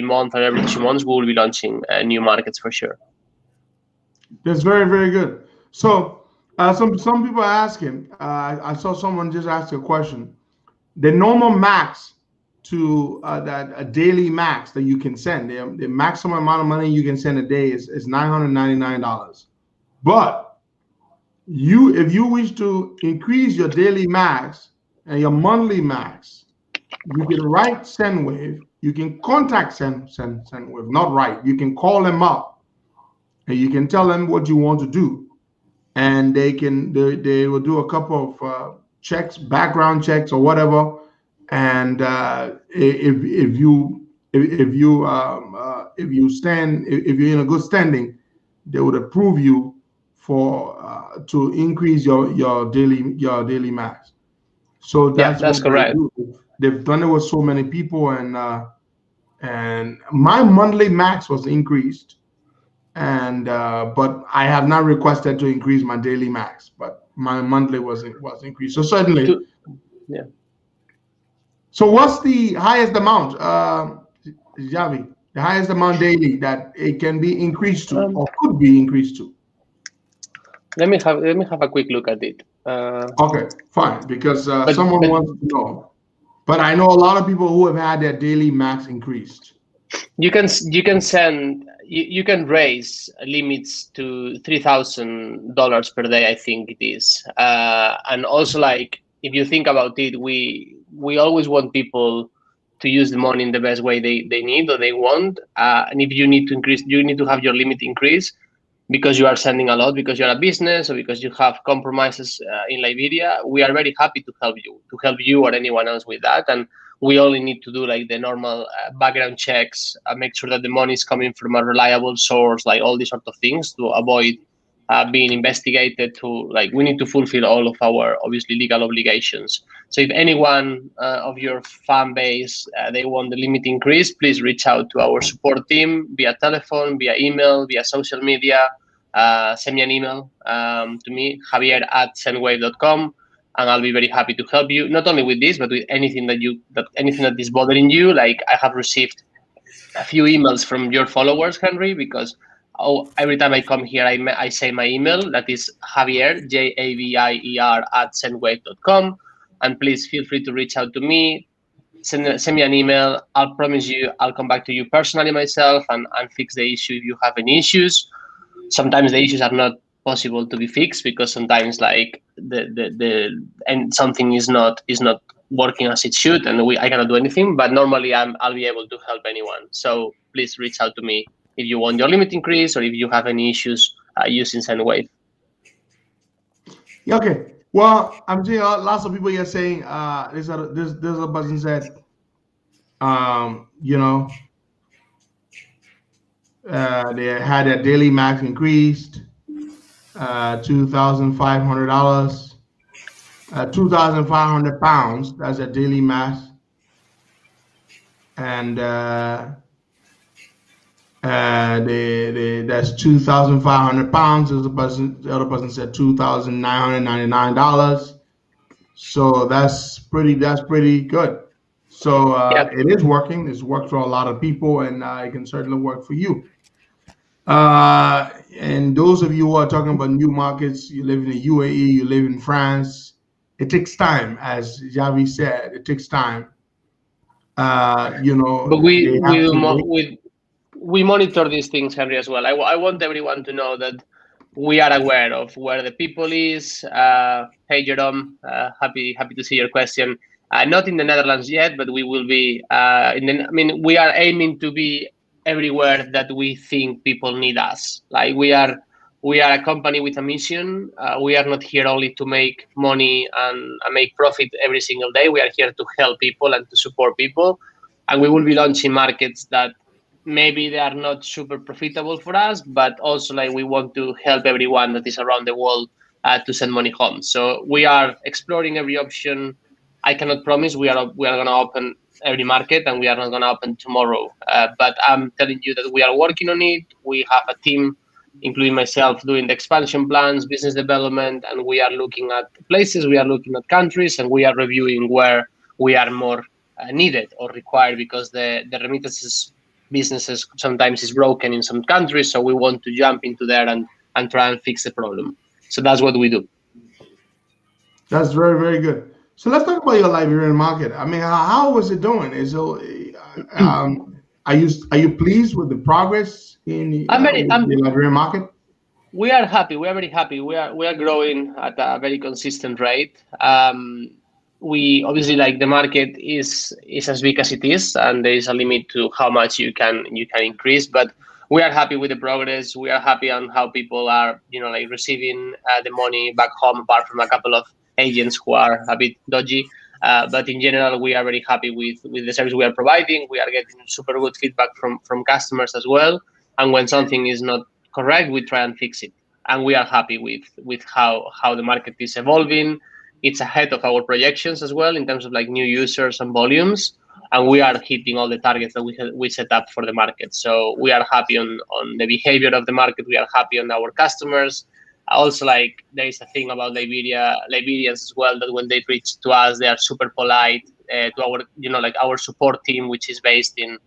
month or every 2 months we will be launching new markets for sure. That's very, very good. So some people are asking, I saw someone just ask a question. The normal max to that a daily max that you can send, the maximum amount of money you can send a day is $999. But if you wish to increase your daily max and your monthly max, you can write Sendwave. You can contact Sendwave, not write. You can call them up and you can tell them what you want to do, and they will do a couple of checks, background checks or whatever. And if you're in a good standing, they would approve you for to increase your daily max. So that's correct. They've done it with so many people, and my monthly max was increased, and but I have not requested to increase my daily max, but my monthly was increased. So certainly, yeah. So what's the highest amount, Javi? The highest amount daily that it can be increased to, or could be increased to? Let me have a quick look at it. Okay, fine, because someone wants to know. But I know a lot of people who have had their daily max increased. You can raise limits to $3,000 per day, I think it is. And also, like, if you think about it, we always want people to use the money in the best way they need or they want. And if you need to increase, you need to have your limit increase because you are sending a lot, because you're a business, or because you have compromises in Liberia. We are very happy to help you or anyone else with that. And we only need to do like the normal background checks, make sure that the money is coming from a reliable source, like all these sort of things to avoid being investigated. We need to fulfill all of our obviously legal obligations. So if anyone of your fan base, they want the limit increase, please reach out to our support team via telephone, via email, via social media. Send me an email to me, javier@sendwave.com, and I'll be very happy to help you, not only with this, but with anything that is bothering you. Like, I have received a few emails from your followers, Henry, because every time I come here, I say my email. That is Javier, JAVIER @sendwave.com. And please feel free to reach out to me. Send me an email. I'll promise you I'll come back to you personally myself and fix the issue if you have any issues. Sometimes the issues are not possible to be fixed because sometimes like and something is not working as it should, and I cannot do anything. But normally I'll be able to help anyone. So please reach out to me if you want your limit increase or if you have any issues using Sendwave. Okay. Well, I'm seeing lots of people here saying there's a person said, they had their daily max increased, $2,500, 2,500 pounds. That's a daily max, and that's 2,500 pounds. The other person said $2,999. So that's pretty good. So It is working. It's worked for a lot of people, and it can certainly work for you. And those of you who are talking about new markets, you live in the UAE, you live in France, it takes time, as Javi said. It takes time. But we monitor these things, Henry, as well. I want everyone to know that we are aware of where the people is. Hey, Jerome, happy to see your question. Not in the Netherlands yet, but we will be. We are aiming to be everywhere that we think people need us. Like we are we are a company with a mission. We are not here only to make money and make profit every single day. We are here to help people and to support people. And we will be launching markets that maybe they are not super profitable for us, but also like we want to help everyone that is around the world to send money home. So we are exploring every option. I cannot promise we are going to open every market, and we are not going to open tomorrow. But I'm telling you that we are working on it. We have a team, including myself, doing the expansion plans, business development, and we are looking at places, we are looking at countries, and we are reviewing where we are more needed or required, because the remittances businesses sometimes is broken in some countries. So we want to jump into there and try and fix the problem. So that's what we do. That's very, very good. So let's talk about your Liberian market. I mean, how was it doing? Are you pleased with the progress in the Liberian market? We are happy. We are very happy. We are growing at a very consistent rate. We obviously, like, the market is as big as it is, and there is a limit to how much you can increase. But we are happy with the progress. We are happy on how people are, like, receiving the money back home, apart from a couple of agents who are a bit dodgy. But in general, we are very happy with the service we are providing. We are getting super good feedback from customers as well. And when something is not correct, we try and fix it. And we are happy with how the market is evolving. It's ahead of our projections as well in terms of like new users and volumes. And we are hitting all the targets that we set up for the market. So we are happy on the behavior of the market. We are happy on our customers. Also, like, there is a thing about Liberians as well, that when they reach to us, they are super polite to our, like, our support team, which is based in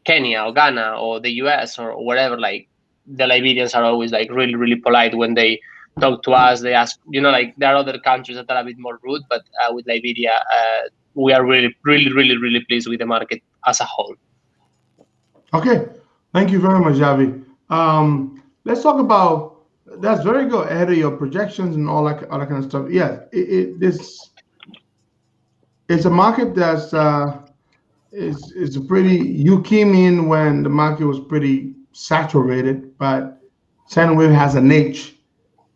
Kenya or Ghana or the US or wherever. Like, the Liberians are always like really, really polite when they talk to us. They ask, like, there are other countries that are a bit more rude, but with Liberia, we are really, really, really, really pleased with the market as a whole. Okay, thank you very much, Javi. Let's talk about. That's very good, ahead of your projections and all that kind of stuff. Yeah, it's a market that's is pretty. You came in when the market was pretty saturated, but Sendwave has a niche,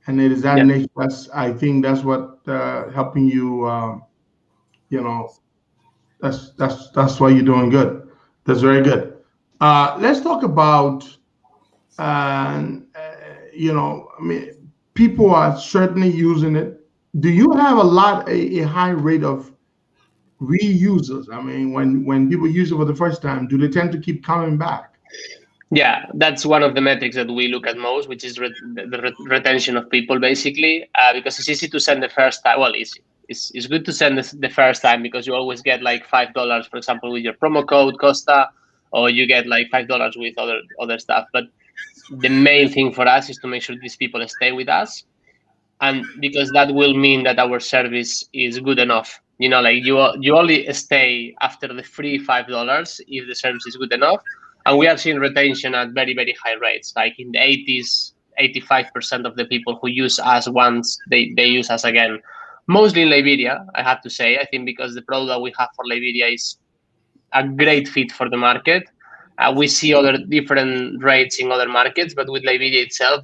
and it is that niche I think that's what helping you. That's why you're doing good. That's very good. Let's talk about. I mean, people are certainly using it. Do you have a high rate of reusers? I mean, when people use it for the first time, do they tend to keep coming back? Yeah, that's one of the metrics that we look at most, which is the retention of people, basically, because it's easy to send the first time. Well, it's good to send the first time because you always get like $5, for example, with your promo code Costa, or you get like $5 with other stuff. But the main thing for us is to make sure these people stay with us, and because that will mean that our service is good enough. Like, you only stay after the free $5 if the service is good enough. And we are seeing retention at very, very high rates, like in the 80s, 85% of the people who use us once, they use us again. Mostly in Liberia, I have to say. I think because the product that we have for Liberia is a great fit for the market. We see other different rates in other markets, but with Liberia itself,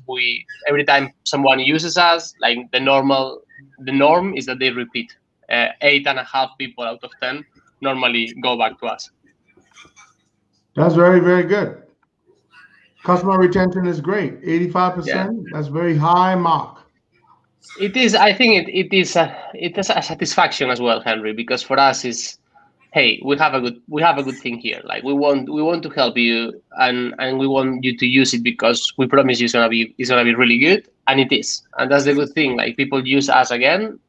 every time someone uses us, like, the norm is that they repeat. 8.5 people out of 10 normally go back to us. That's very, very good. Customer retention is great. 85%. Yeah. That's very high mark. It is. I think it is a satisfaction as well, Henry, because for us is, hey, we have a good thing here. Like, we want to help you, and we want you to use it because we promise you it's gonna be really good, and it is. And that's the good thing. Like, people use us again.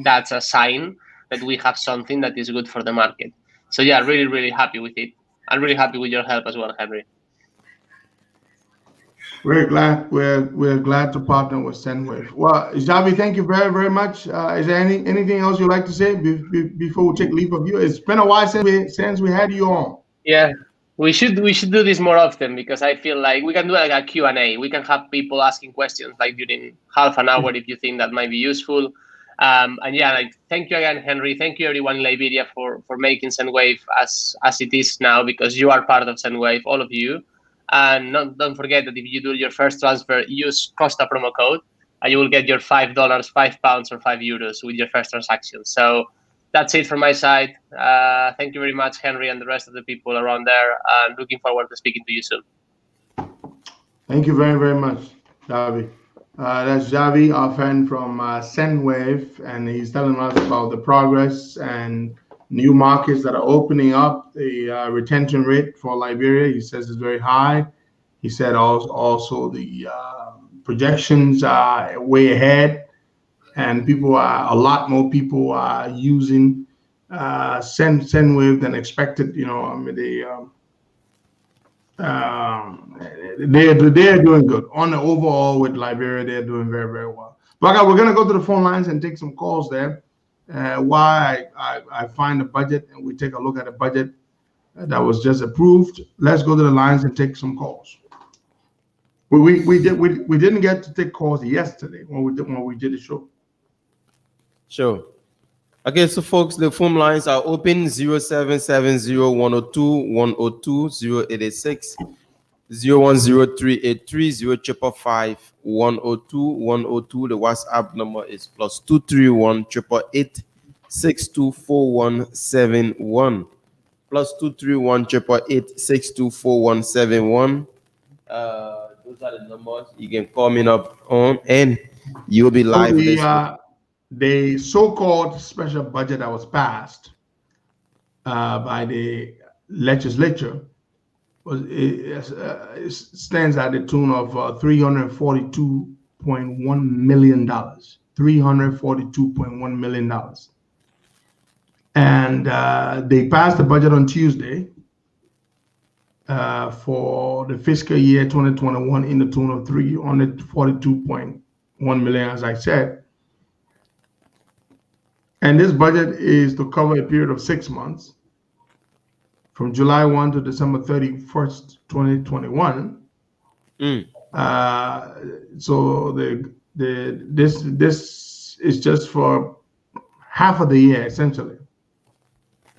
That's a sign that we have something that is good for the market. So yeah, really, really happy with it. I'm really happy with your help as well, Henry. We're glad to partner with Sendwave. Well, Javi, thank you very, very much. Is there anything else you'd like to say before we take leave of you? It's been a while since we had you on. Yeah, we should do this more often, because I feel like we can do like a Q&A. We can have people asking questions like during half an hour if you think that might be useful. And yeah, like, thank you again, Henry. Thank you everyone in Liberia for making Sendwave as it is now, because you are part of Sendwave, all of you. And don't forget that if you do your first transfer, use Costa promo code, and you will get your $5, £5, or €5 with your first transaction. So that's it from my side. Thank you very much, Henry, and the rest of the people around there. And looking forward to speaking to you soon. Thank you very, very much, Javi. That's Javi, our friend from Sendwave, and he's telling us about the progress and new markets that are opening up. The retention rate for Liberia, he says, is very high. He said also the projections are way ahead, and a lot more people are using Sendwave than expected. They're doing good. On the overall with Liberia, they're doing very, very well. But we're going to go to the phone lines and take some calls there. Why I find the budget, and we take a look at the budget that was just approved. Let's go to the lines and take some calls. We didn't get to take calls yesterday when we did the show. Sure. Okay, so folks, the phone lines are open: 0770-102-102, 0886 010-383-0555-102-102. The WhatsApp number is +231 888 624171. +231 888 624171. Those are the numbers you can call me up on, and you'll be live. The so-called special budget that was passed by the legislature it stands at the tune of $342.1 million. $342.1 million. And they passed the budget on Tuesday for the fiscal year 2021 in the tune of $342.1 million, as I said. And this budget is to cover a period of 6 months, from July 1 to December 31st, 2021. So this is just for half of the year, essentially,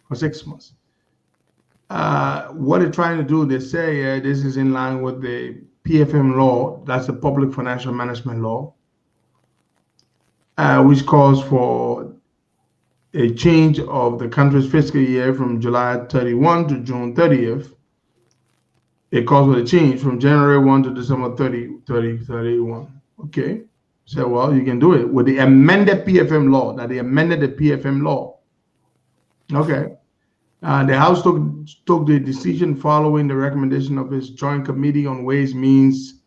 for 6 months. What they're trying to do, they say this is in line with the PFM law, that's the Public Financial Management Law, which calls for a change of the country's fiscal year from July 31 to June 30th. It calls for a change from January 1 to December 31. Okay. So, well, you can do it with the amended PFM law. Now, they amended the PFM law. Okay. The House took the decision following the recommendation of its Joint Committee on Ways, Means,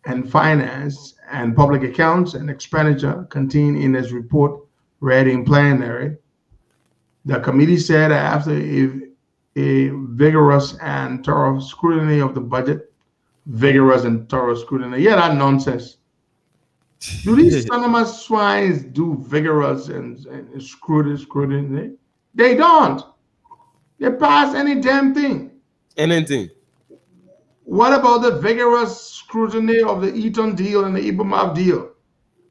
and Finance and Public Accounts and Expenditure contained in its report read in plenary. The committee said after a vigorous and thorough scrutiny of the budget, that nonsense. Do these son of my swines do vigorous and scrutiny? They don't. They pass any damn thing. Anything. What about the vigorous scrutiny of the Eaton deal and the Ibamav deal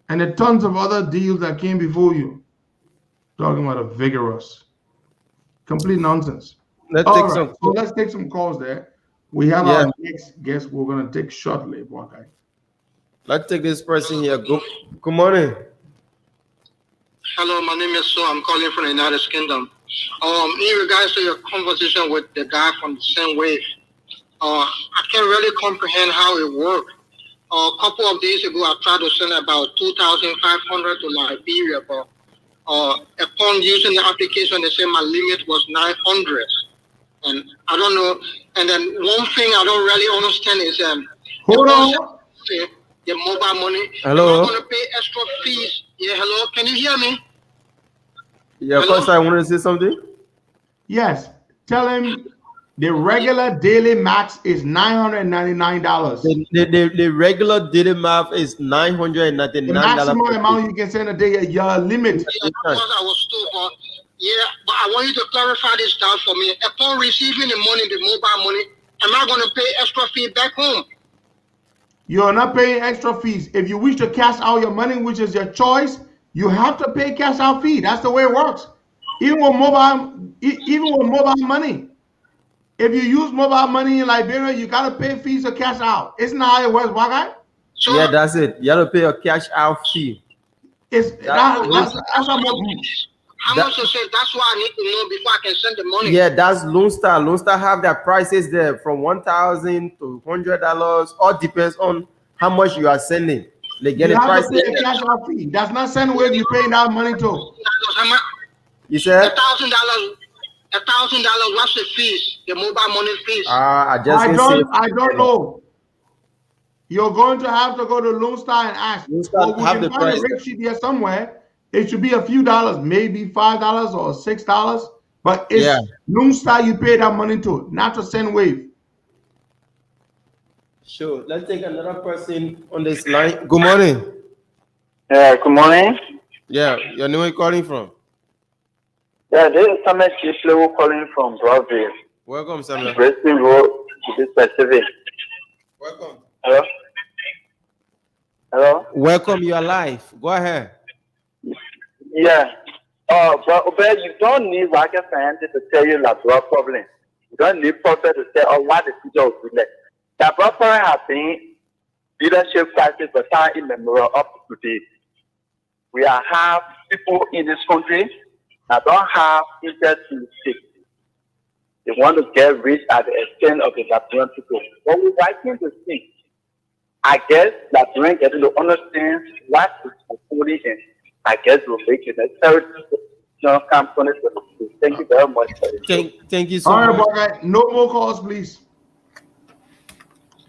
and the tons of other deals that came before you? Talking about a vigorous. Complete nonsense. Let's take some calls there. We have our next guest we're going to take shortly. Okay. Let's take this person here. Good morning. Hello, my name is So. I'm calling from the United Kingdom. In regards to your conversation with the guy from the Sendwave, I can't really comprehend how it worked. A couple of days ago, I tried to send about 2,500 to Liberia, but upon using the application, they say my limit was 900, and I don't know. And then one thing I don't really understand is hold on. The mobile money. Hello. I'm going to pay extra fees. Yeah, hello. Can you hear me? Yeah, first I want to say something. Yes. Tell him the regular daily max is $999. The regular daily max is $999. The maximum amount you can send a day, your limit. Yeah, I was told, but I want you to clarify this down for me. Upon receiving the money, the mobile money, am I going to pay extra fee back home? You're not paying extra fees. If you wish to cash out your money, which is your choice, you have to pay cash out fee. That's the way it works. Even with mobile money. if you use mobile money in Liberia, you gotta pay fees or cash out. Isn't that how it works, guy? So, Yeah, that's it. You have to pay a cash out fee. It's That- that's how much is it? That's why I need to know before I can send the money. Yeah, that's Lone Star. Lone Star have their prices there from $1,000 to $100. All depends on how much you are sending. They get you a have price. to pay a cash out fee. That's not Sendwave you paying that money to. You said? $1,000. $1,000. What's the fees? The mobile money fees. I just I didn't see don't know. You're going to have to go to Lone Star and ask. Lone Star Well, we have can the find a price. rate sheet here somewhere. It should be a few dollars, maybe $5 or $6. But it's Yeah. Lone Star you pay that money to, not to Sendwave. Sure. Let's take another person on this line. Good morning. Yeah, good morning. Yeah, your name, where you calling from? Yeah, this is Samuel Chislewu calling from Broadview. Welcome, Samuel. Bracing Road to be specific. Welcome. Hello? Hello? Welcome, you are live. Go ahead. Yeah. But you don't need rocket scientists to tell you that there are problems. You don't need prophet to say, oh, what the future will be like. The problem has been leadership crisis for time immemorial up to today. We have people in this country that don't have interest in the state. They want to get rich at the expense of the Liberian people. But we're writing to see. I guess that we're getting to understand what is happening, and I guess we'll make it necessary to come to this. Thank you very much. Thank you so All much. right, Bogart, no more calls, please.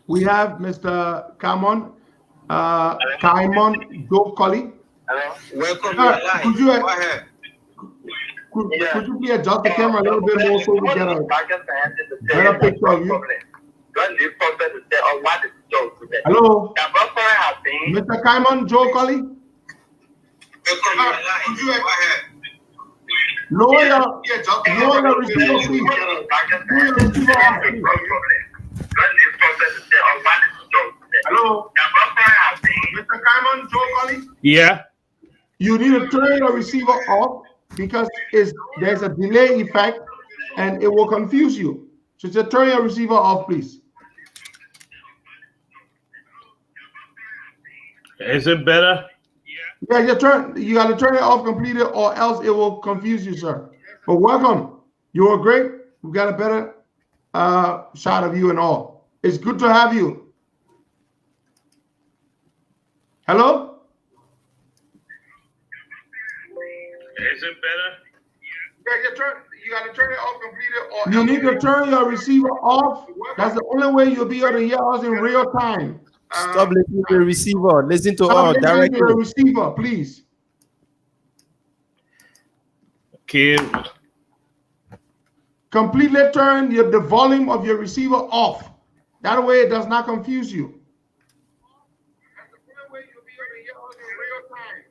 We have Mr. Kaimon Joe Colley. Welcome, you are live. Could you, Go ahead. Could you please adjust the camera a little bit more so we get a better picture of you? Hello, Mr. Kaimon Joe Colley. Could you go ahead? Lower your receiver, please. Lower your receiver off, please. Hello, Mr. Kaimon Joe Colley. Yeah. You need to turn your receiver off because there's a delay effect and it will confuse you. So just turn your receiver off, please. Is it better? Yeah, you got to turn it off completely or else it will confuse you, sir. But welcome. You are great. We got a better shot of you and all. It's good to have you. Hello? Is it better? Yeah, you got to turn it off completely or you need to turn your receiver off. That's the only way you'll be able to hear us in real time. Stop listening to the receiver. Listen to Stop listening directly. to the receiver, please. Okay. Completely turn the volume of your receiver off. That way it does not confuse you. That's the only way you'll be able to hear us in real time.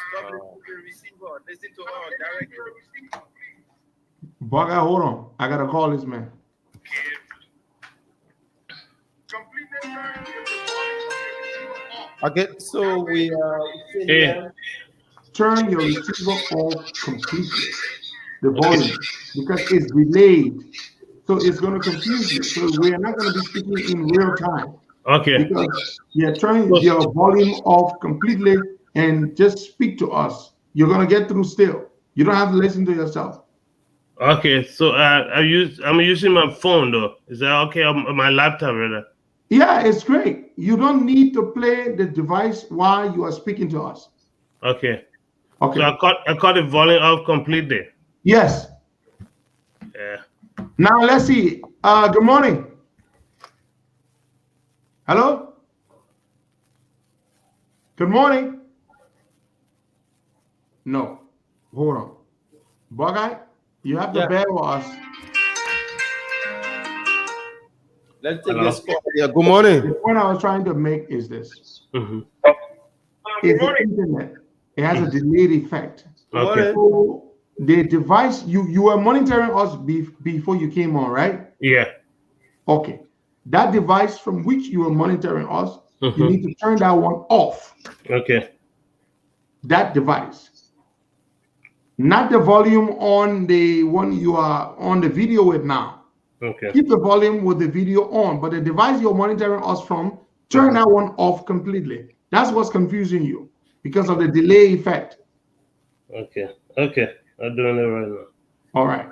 Stop listening to the receiver. Listen to directly. Bugger, hold on. I gotta call this man. Okay, so we turn your receiver off completely. The volume, because it's delayed, so it's going to confuse you. So we are not going to be speaking in real time. Okay. Because turn your volume off completely and just speak to us. You're going to get through still. You don't have to listen to yourself. Okay, so I'm using my phone though. Is that okay on my laptop, rather? Yeah, it's great. You don't need to play the device while you are speaking to us. Okay. Okay. So I cut the volume off completely. Yes. Yeah. Now let's see. Good morning. Hello. Good morning. No. Hold on. Bugeye, you have to bear with us. Let's take this call. Yeah, good morning. The point I was trying to make is this. Mm-hmm. It's the internet. It has a delayed effect. Okay. So the device, you were monitoring us before you came on, right? Yeah. Okay. That device from which you were monitoring us, you need to turn that one off. Okay. That device. Not the volume on the one you are on the video with now. Okay. Keep the volume with the video on, but the device you're monitoring us from, turn that one off completely. That's what's confusing you because of the delay effect. Okay. Okay. I'm doing it right now. All right.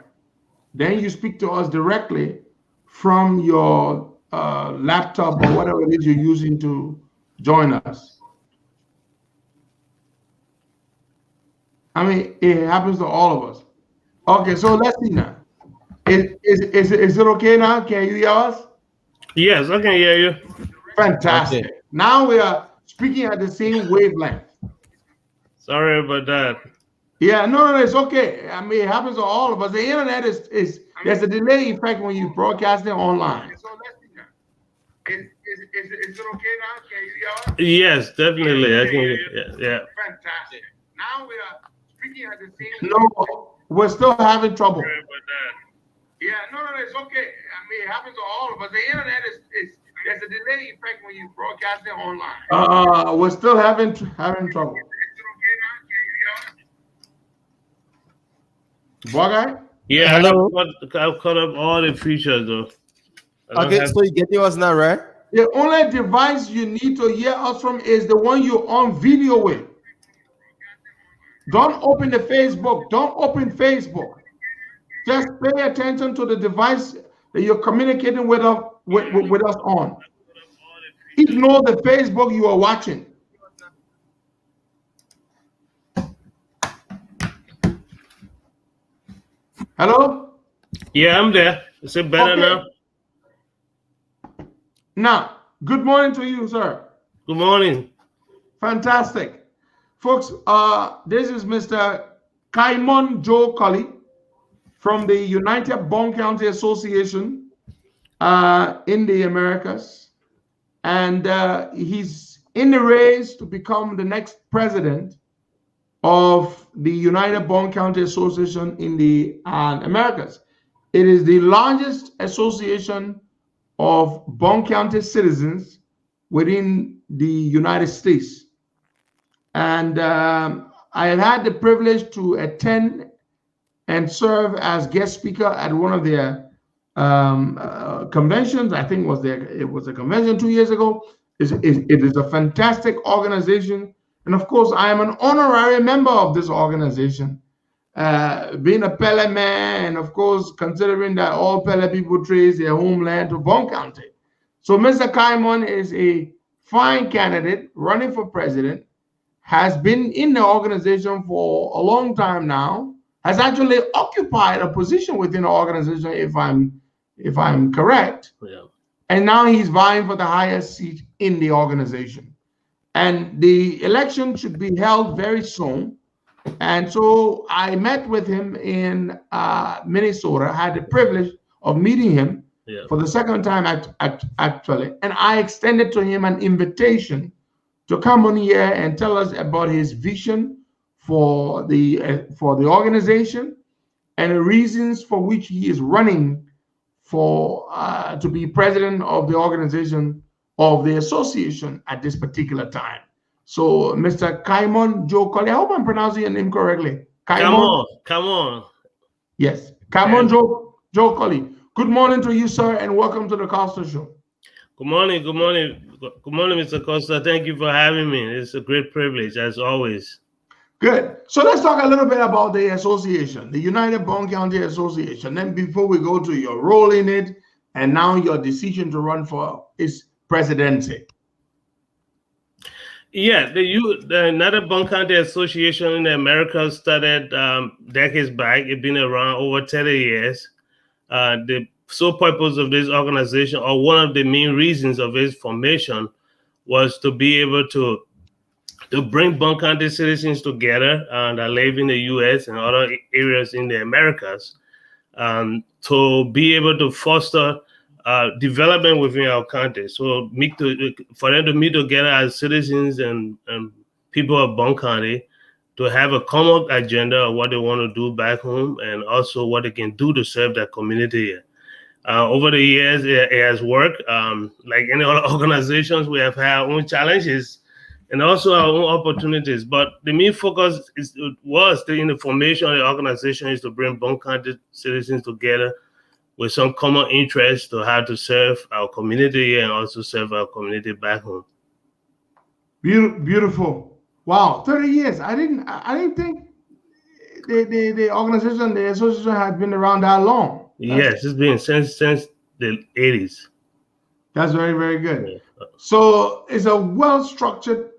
Then you speak to us directly from your laptop or whatever it is you're using to join us. I mean, it happens to all of us. Okay, so let's see now. Is it okay now? Can you hear us? Yes, I can hear you. Fantastic. Okay. Now we are speaking at the same wavelength. Sorry about that. Yeah, no, it's okay. I mean, it happens to all of us. The internet is there's a delay effect when you broadcast it online. So let's see now. Is it okay now? Can you hear us? Yes, definitely. I can hear. Yeah. Fantastic. Now we are speaking at the same. No, we're still having trouble. Sorry about that. Yeah, no, it's okay. I mean, it happens to all of us. The internet is there's a delay effect when you broadcast it online. We're still having trouble. Bogart? Yeah, Hello? I've caught up all the features though. Okay, so you getting us now, right? The only device you need to hear us from is the one you're on video with. Don't open the Facebook. Don't open Facebook. Just pay attention to the device that you're communicating with us on. Ignore the Facebook you are watching. Hello? Yeah, I'm there. Is it better now? Now, good morning to you, sir. Good morning. Fantastic. Folks, this is Mr. Kaimon Joe Colley from the United Bond County Association in the Americas. And he's in the race to become the next president of the United Bond County Association in the Americas. It is the largest association of Bond County citizens within the United States. And I had the privilege to attend and serve as guest speaker at one of their conventions. I think it was a convention 2 years ago. It is a fantastic organization. And of course, I am an honorary member of this organization. Being a Pele man, and of course, considering that all Pele people trace their homeland to Bond County. So Mr. Kaimon is a fine candidate running for president, has been in the organization for a long time now, has actually occupied a position within the organization, if I'm correct. Yeah. And now he's vying for the highest seat in the organization. And the election should be held very soon. And so I met with him in Minnesota, had the privilege of meeting him for the second time actually. And I extended to him an invitation to come on here and tell us about his vision for the organization and the reasons for which he is running for to be president of the organization of the association at this particular time. So, Mr. Kaimon Joe Colley, I hope I'm pronouncing your name correctly. Come on. Yes, Kaimon Joe Colley. Good morning to you, sir, and welcome to the Costa Show. Good morning, Mr. Costa. Thank you for having me. It's a great privilege, as always. Good. So let's talk a little bit about the association, the United Bond County Association. Then before we go to your role in it, and now your decision to run for its presidency. Yeah, the United Bond County Association in America started decades back. It's been around over 30 years. The sole purpose of this organization, or one of the main reasons of its formation, was to be able to bring Bond County citizens together that live in the U.S. and other areas in the Americas, to be able to foster development within our county. So for them to meet together as citizens and people of Bond County to have a common agenda of what they want to do back home and also what they can do to serve their community here. Over the years, it has worked. Like any other organizations, we have had our own challenges and also our own opportunities. But the main focus in the formation of the organization is to bring Bond County citizens together with some common interest to how to serve our community here and also serve our community back home. Beautiful. Wow, 30 years. I didn't think the organization, the association had been around that long. Yes, it's been since the 80s. That's very, very good. Yeah. So it's a well-structured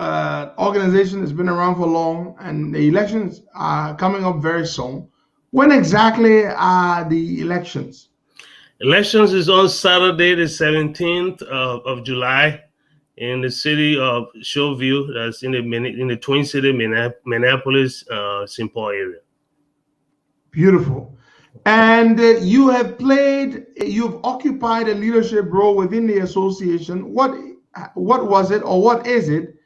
organization that's been around for long, and the elections are coming up very soon. When exactly are the elections? Elections is on Saturday, the 17th of July, in the city of Showview. That's in the Twin City, Minneapolis, St. Paul area. Beautiful. And you've occupied a leadership role within the association. What was it, or what is it,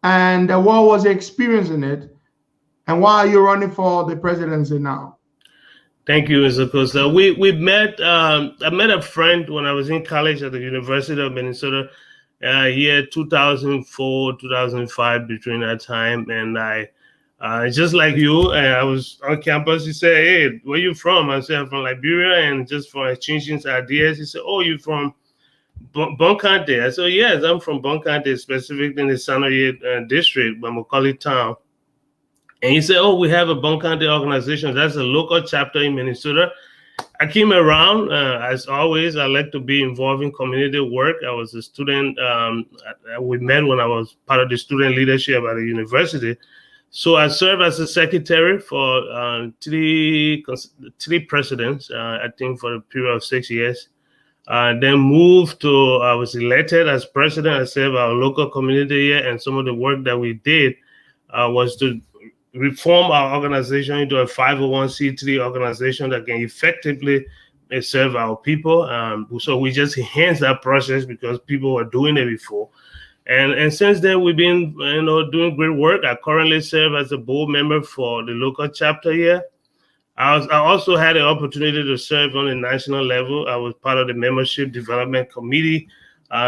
and what was the experience in it, and why are you running for the presidency now? Thank you, Mr. Costa. We met. I met a friend when I was in college at the University of Minnesota, year 2004, 2005, between that time, and I. Just like you, I was on campus. He said, "Hey, where you from?" I said, "I'm from Liberia," and just for exchanging ideas, he said, "Oh, you from Bunkante?" I said, "Yes, I'm from Bunkante, specifically in the Sanoye district, Bamokoli town." And he said, "Oh, we have a Bunkante organization. That's a local chapter in Minnesota." I came around. As always, I like to be involved in community work. I was a student. We met when I was part of the student leadership at the university. So I served as a secretary for three presidents, I think for a period of 6 years. Then moved I was elected as president. I served our local community here, and some of the work that we did was to reform our organization into a 501c3 organization that can effectively serve our people. So we just enhanced that process because people were doing it before. And since then, we've been doing great work. I currently serve as a board member for the local chapter here. I also had an opportunity to serve on the national level. I was part of the membership development committee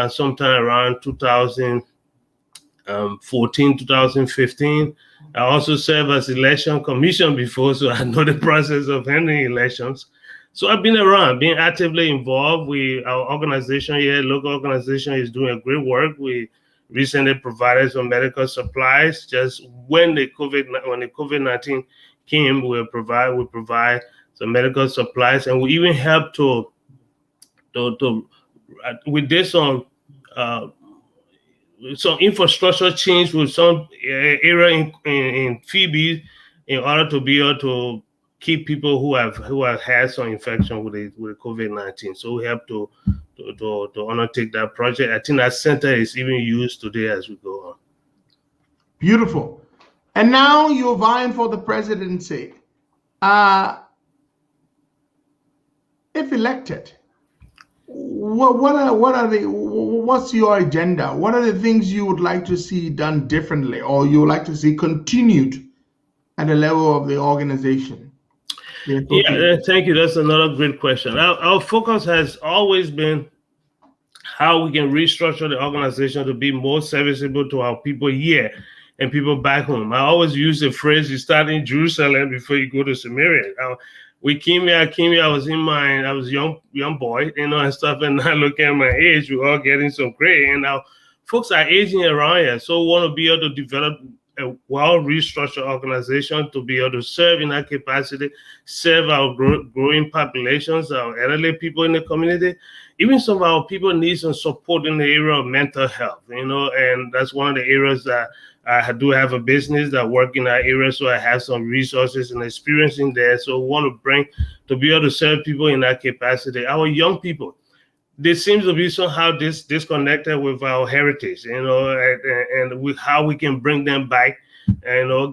sometime around 2014, 2015. I also served as election commission before, so I know the process of handling elections. So I've been around, being actively involved. Our organization here, local organization, is doing a great work. We recently provided some medical supplies. Just when the COVID-19 came, we provide some medical supplies, and we even helped we did some infrastructure change with some area in Phoebe in order to be able to keep people who have had some infection with COVID-19. So we have to undertake that project. I think that center is even used today as we go on. Beautiful. And now you're vying for the presidency. If elected, what's your agenda? What are the things you would like to see done differently, or you would like to see continued at the level of the organization? Yeah, thank you. That's another great question. Our focus has always been how we can restructure the organization to be more serviceable to our people here and people back home. I always use the phrase, you start in Jerusalem before you go to Samaria. I was a young boy, and stuff, and now look at my age, we're all getting so gray, and now folks are aging around here. So we want to be able to develop a well-restructured organization to be able to serve in that capacity, serve our growing populations, our elderly people in the community. Even some of our people need some support in the area of mental health, and that's one of the areas that I do have a business that work in that area, so I have some resources and experience in there. So we want to be able to serve people in that capacity. Our young people, they seem to be somehow disconnected with our heritage, and with how we can bring them back,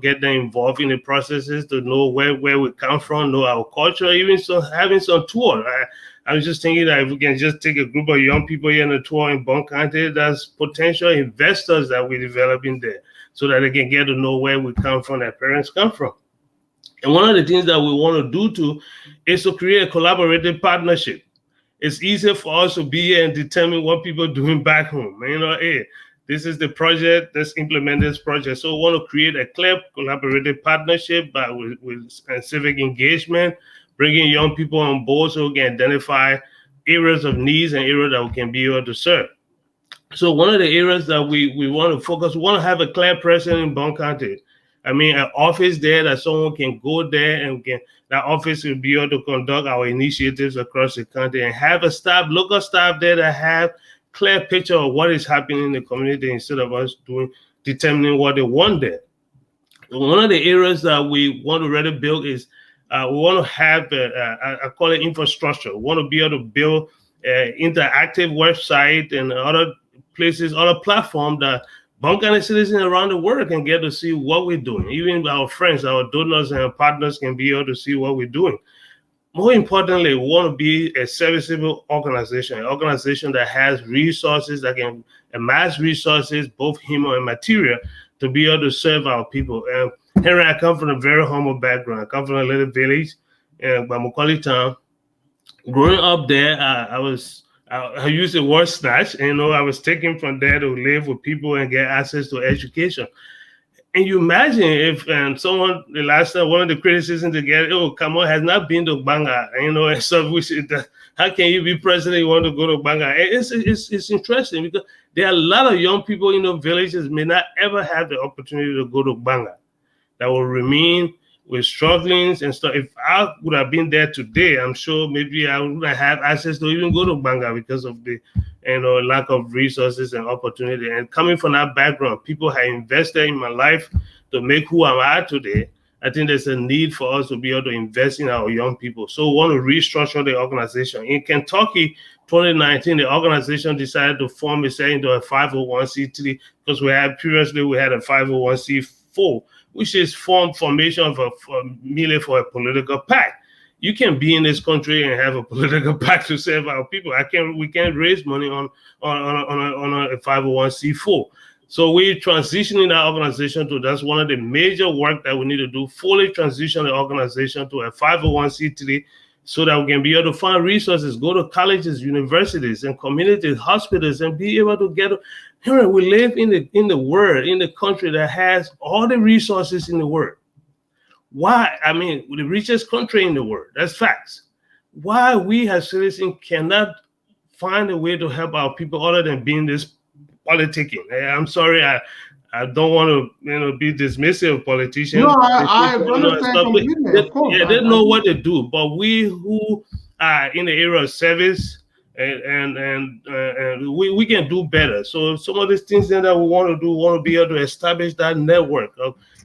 get them involved in the processes to know where we come from, know our culture, even having some tour. I was just thinking that if we can just take a group of young people here on a tour in Bunkante, that's potential investors that we're developing there, so that they can get to know where we come from, their parents come from. And one of the things that we want to do too is to create a collaborative partnership. It's easier for us to be here and determine what people are doing back home. Hey, this is the project, let's implement this project. So we want to create a clear collaborative partnership with civic engagement, bringing young people on board so we can identify areas of needs and areas that we can be able to serve. So one of the areas that we want to focus, we want to have a clear presence in Bond County. I mean, an office there that someone can go there and that office will be able to conduct our initiatives across the country and have a staff, local staff there that have clear picture of what is happening in the community instead of us determining what they want there. One of the areas that we want to really build is we want to have, I call it infrastructure. We want to be able to build an interactive website and other places, other platforms that Bond County citizens around the world can get to see what we're doing. Even our friends, our donors and partners can be able to see what we're doing. More importantly, we want to be a serviceable organization, an organization that has resources that can amass resources, both human and material, to be able to serve our people. And Henry, I come from a very humble background. I come from a little village by Mukoli Town. Growing up there, I used the word snatch, and I was taken from there to live with people and get access to education. And you imagine if someone, the last time, one of the criticisms to get, Kamo has not been to Banga, and so we said, how can you be president? You want to go to Banga? It's interesting because there are a lot of young people in the villages may not ever have the opportunity to go to Banga, that will remain with strugglings and stuff. If I would have been there today, I'm sure maybe I wouldn't have access to even go to Banga because of the lack of resources and opportunity. And coming from that background, people have invested in my life to make who I am today. I think there's a need for us to be able to invest in our young people. So we want to restructure the organization. In Kentucky, 2019, the organization decided to form itself into a 501c3 because we had a 501c4, which is formation merely for a political pact. You can be in this country and have a political pact to serve our people. We can't raise money on a 501c4. So we're transitioning our organization to, that's one of the major work that we need to do, fully transition the organization to a 501c3 so that we can be able to find resources, go to colleges, universities, and communities, hospitals, and be able to get. Here we live in the world, in the country that has all the resources in the world. Why? I mean, the richest country in the world. That's facts. Why we as citizens cannot find a way to help our people other than being this politicking? I'm sorry, I don't want to be dismissive of politicians. No, I understand completely. Of course, they know what they do, but we who are in the area of service and we can do better. So some of these things that we want to do, we want to be able to establish that network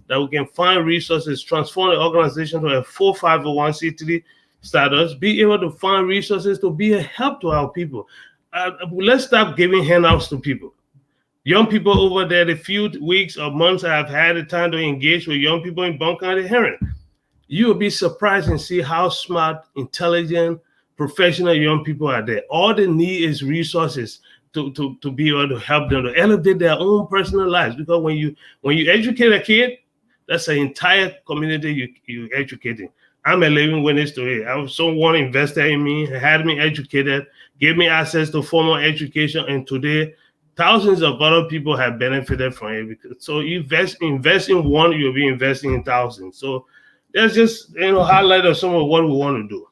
that we can find resources, transform the organization to a full 501c3 status, be able to find resources to be a help to our people. Let's stop giving handouts to people. Young people over there, the few weeks or months I've had the time to engage with young people in Bond County Heron, you will be surprised and see how smart, intelligent, professional young people are there. All they need is resources to be able to help them to elevate their own personal lives. Because when you educate a kid, that's an entire community you're educating. I'm a living witness to it. Someone invested in me, had me educated, gave me access to formal education, and today thousands of other people have benefited from it. So you invest in one, you'll be investing in thousands. So that's just highlight of some of what we want to do.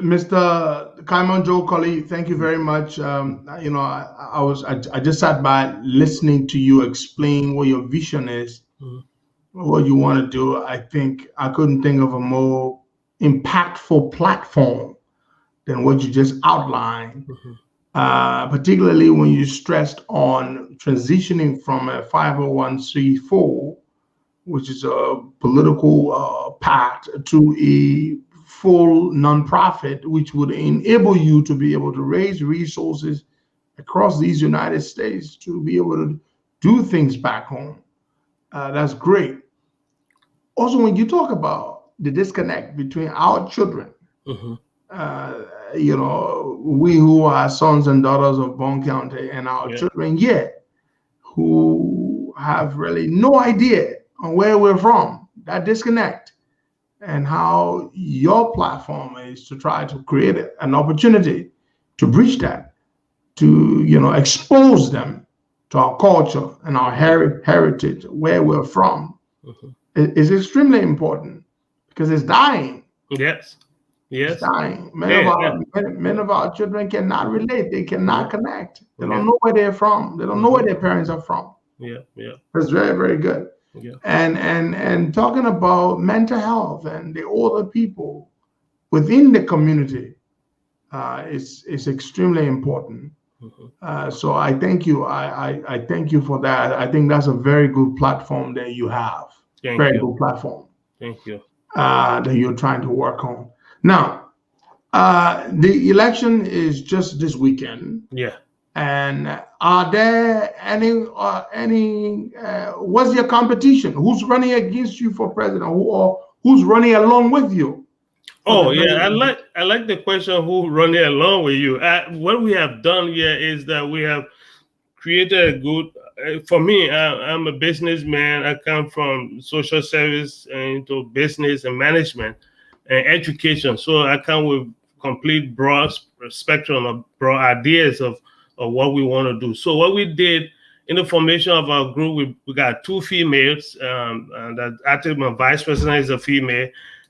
Mr. Kaimon Joe Colley, thank you very much. I just sat by listening to you explain what your vision is, what you want to do. I think I couldn't think of a more impactful platform than what you just outlined. Particularly when you stressed on transitioning from a 501c4, which is a political pact, to a full nonprofit, which would enable you to be able to raise resources across these United States to be able to do things back home. That's great. Also, when you talk about the disconnect between our children, we who are sons and daughters of Bond County and our children yet, who have really no idea on where we're from, that disconnect, and how your platform is to try to create an opportunity to bridge that, to expose them to our culture and our heritage, where we're from, is extremely important. because it's dying. Yes. It's dying. Many of our children cannot relate. They cannot connect. They don't know where they're from. They don't know where their parents are from. Yeah. That's very, very good. Yeah. And talking about mental health and the older people within the community is extremely important. So I thank you. I thank you for that. I think that's a very good platform that you have. Very good platform. Thank you. That you're trying to work on. Now, the election is just this weekend. Yeah. And are there any? What's your competition? Who's running against you for president, or who's running along with you? Oh yeah, I like the question. Who running along with you? What we have done here is that we have created a good. For me, I'm a businessman. I come from social service into business and management and education. So I come with complete broad spectrum of broad ideas of what we want to do. So what we did in the formation of our group, we got 2 females. And that actually my vice president is a female,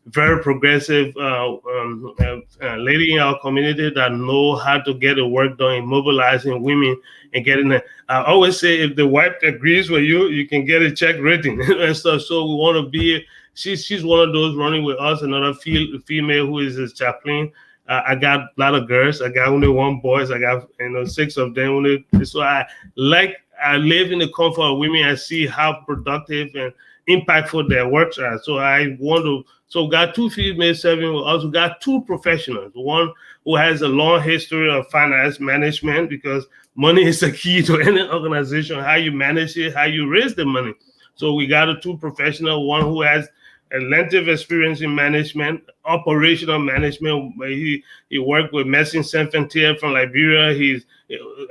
very progressive lady in our community that know how to get the work done in mobilizing women and getting it. I always say if the wife agrees with you, you can get a check written and stuff. So we want to be. She's one of those running with us. Another female who is a chaplain. I got a lot of girls. I got only 1 boy. I got 6 of them. So I live in the comfort of women. I see how productive and impactful their works are. So I want to. So we got 2 females serving with us. We got 2 professionals. One who has a long history of finance management, because money is the key to any organization. How you manage it, how you raise the money. So we got a 2 professional. One who has a length of experience in management, operational management. He worked with Medicine Sans Frontières from Liberia. He's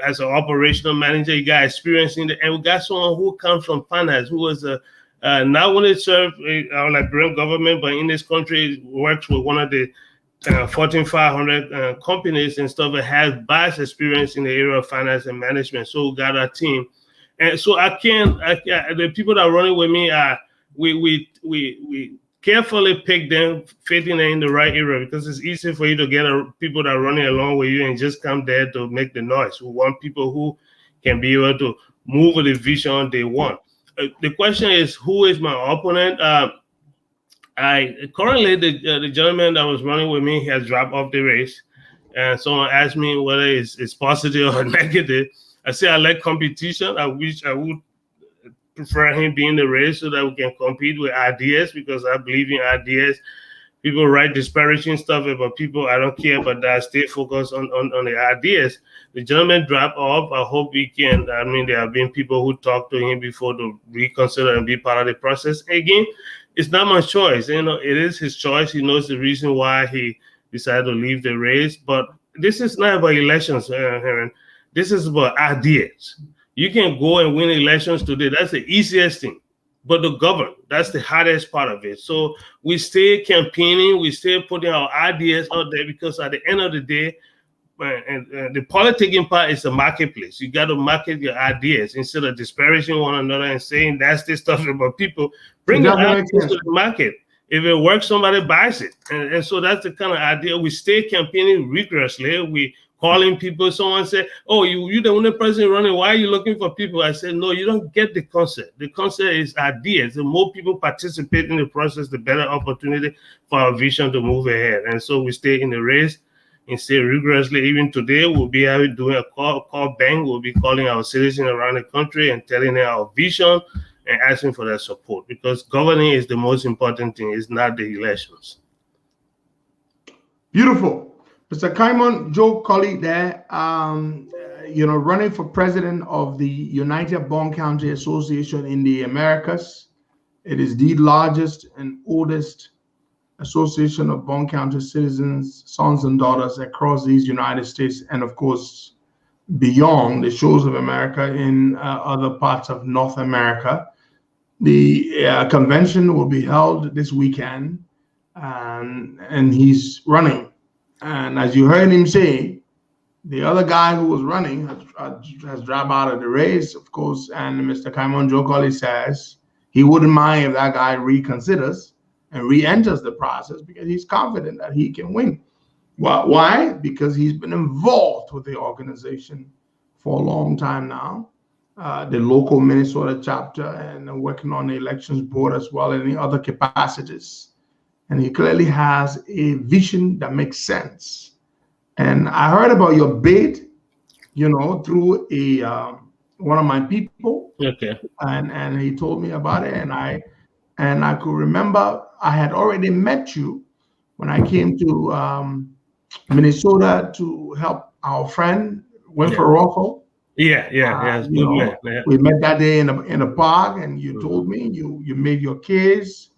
as an operational manager. He got experience in and we got someone who comes from finance, who was not only served our Liberian government, but in this country works with one of the Fortune 500 companies and stuff that has vast experience in the area of finance and management. So we got our team, and so the people that are running with me are. We carefully pick them, fitting them in the right area, because it's easy for you to get people that are running along with you and just come there to make the noise. We want people who can be able to move with the vision they want. The question is, who is my opponent? Currently the gentleman that was running with me has dropped off the race, and someone asked me whether it's positive or negative. I say I like competition. I wish I would prefer him being in the race so that we can compete with ideas, because I believe in ideas. People write disparaging stuff about people. I don't care about that. Stay focused on the ideas. The gentleman dropped off. I hope we can. There have been people who talked to him before to reconsider and be part of the process. Again, it's not my choice. It is his choice. He knows the reason why he decided to leave the race. But this is not about elections, Heron. This is about ideas. You can go and win elections today. That's the easiest thing. But to govern, that's the hardest part of it. So we stay campaigning. We stay putting our ideas out there, because at the end of the day, the politicking part is the marketplace. You got to market your ideas instead of disparaging one another and saying nasty stuff about people. Bring your ideas to the market. If it works, somebody buys it. And so that's the kind of idea. We stay campaigning rigorously. We calling people. Someone said, "Oh, you the only person running. Why are you looking for people?" I said, "No, you don't get the concept. The concept is ideas. The more people participate in the process, the better opportunity for our vision to move ahead." And so we stay in the race and stay rigorously. Even today, we'll be doing a call bang. We'll be calling our citizens around the country and telling them our vision and asking for their support, because governing is the most important thing. It's not the elections. Beautiful. Mr. Kaimon Joe Colley there, running for president of the United Bond County Association in the Americas. It is the largest and oldest association of Bond County citizens, sons and daughters across these United States, and of course, beyond the shores of America in other parts of North America. The convention will be held this weekend, and he's running. And as you heard him say, the other guy who was running has dropped out of the race, of course. And Mr. Kaimon Joe Colley says he wouldn't mind if that guy reconsiders and re-enters the process because he's confident that he can win. Why? Because he's been involved with the organization for a long time now, the local Minnesota chapter, and working on the elections board as well, and in other capacities. And he clearly has a vision that makes sense. And I heard about your bid, through one of my people. Okay. And he told me about it, and I could remember I had already met you when I came to Minnesota to help our friend Winfrey Rocco. Yeah. Good man. Yeah. We met that day in the park, and you told me you made your kids.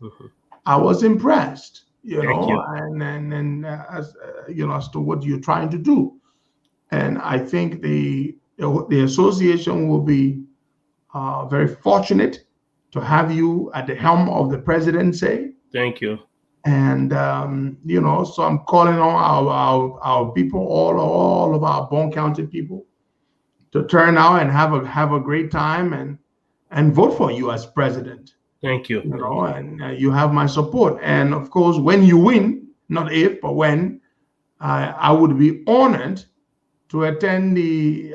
I was impressed, and as as to what you're trying to do, and I think the association will be very fortunate to have you at the helm of the presidency. Thank you. And so I'm calling on our people, all of our Bone County people, to turn out and have a great time and vote for you as president. Thank you. And you have my support. And of course, when you win, not if, but when, I would be honored to attend the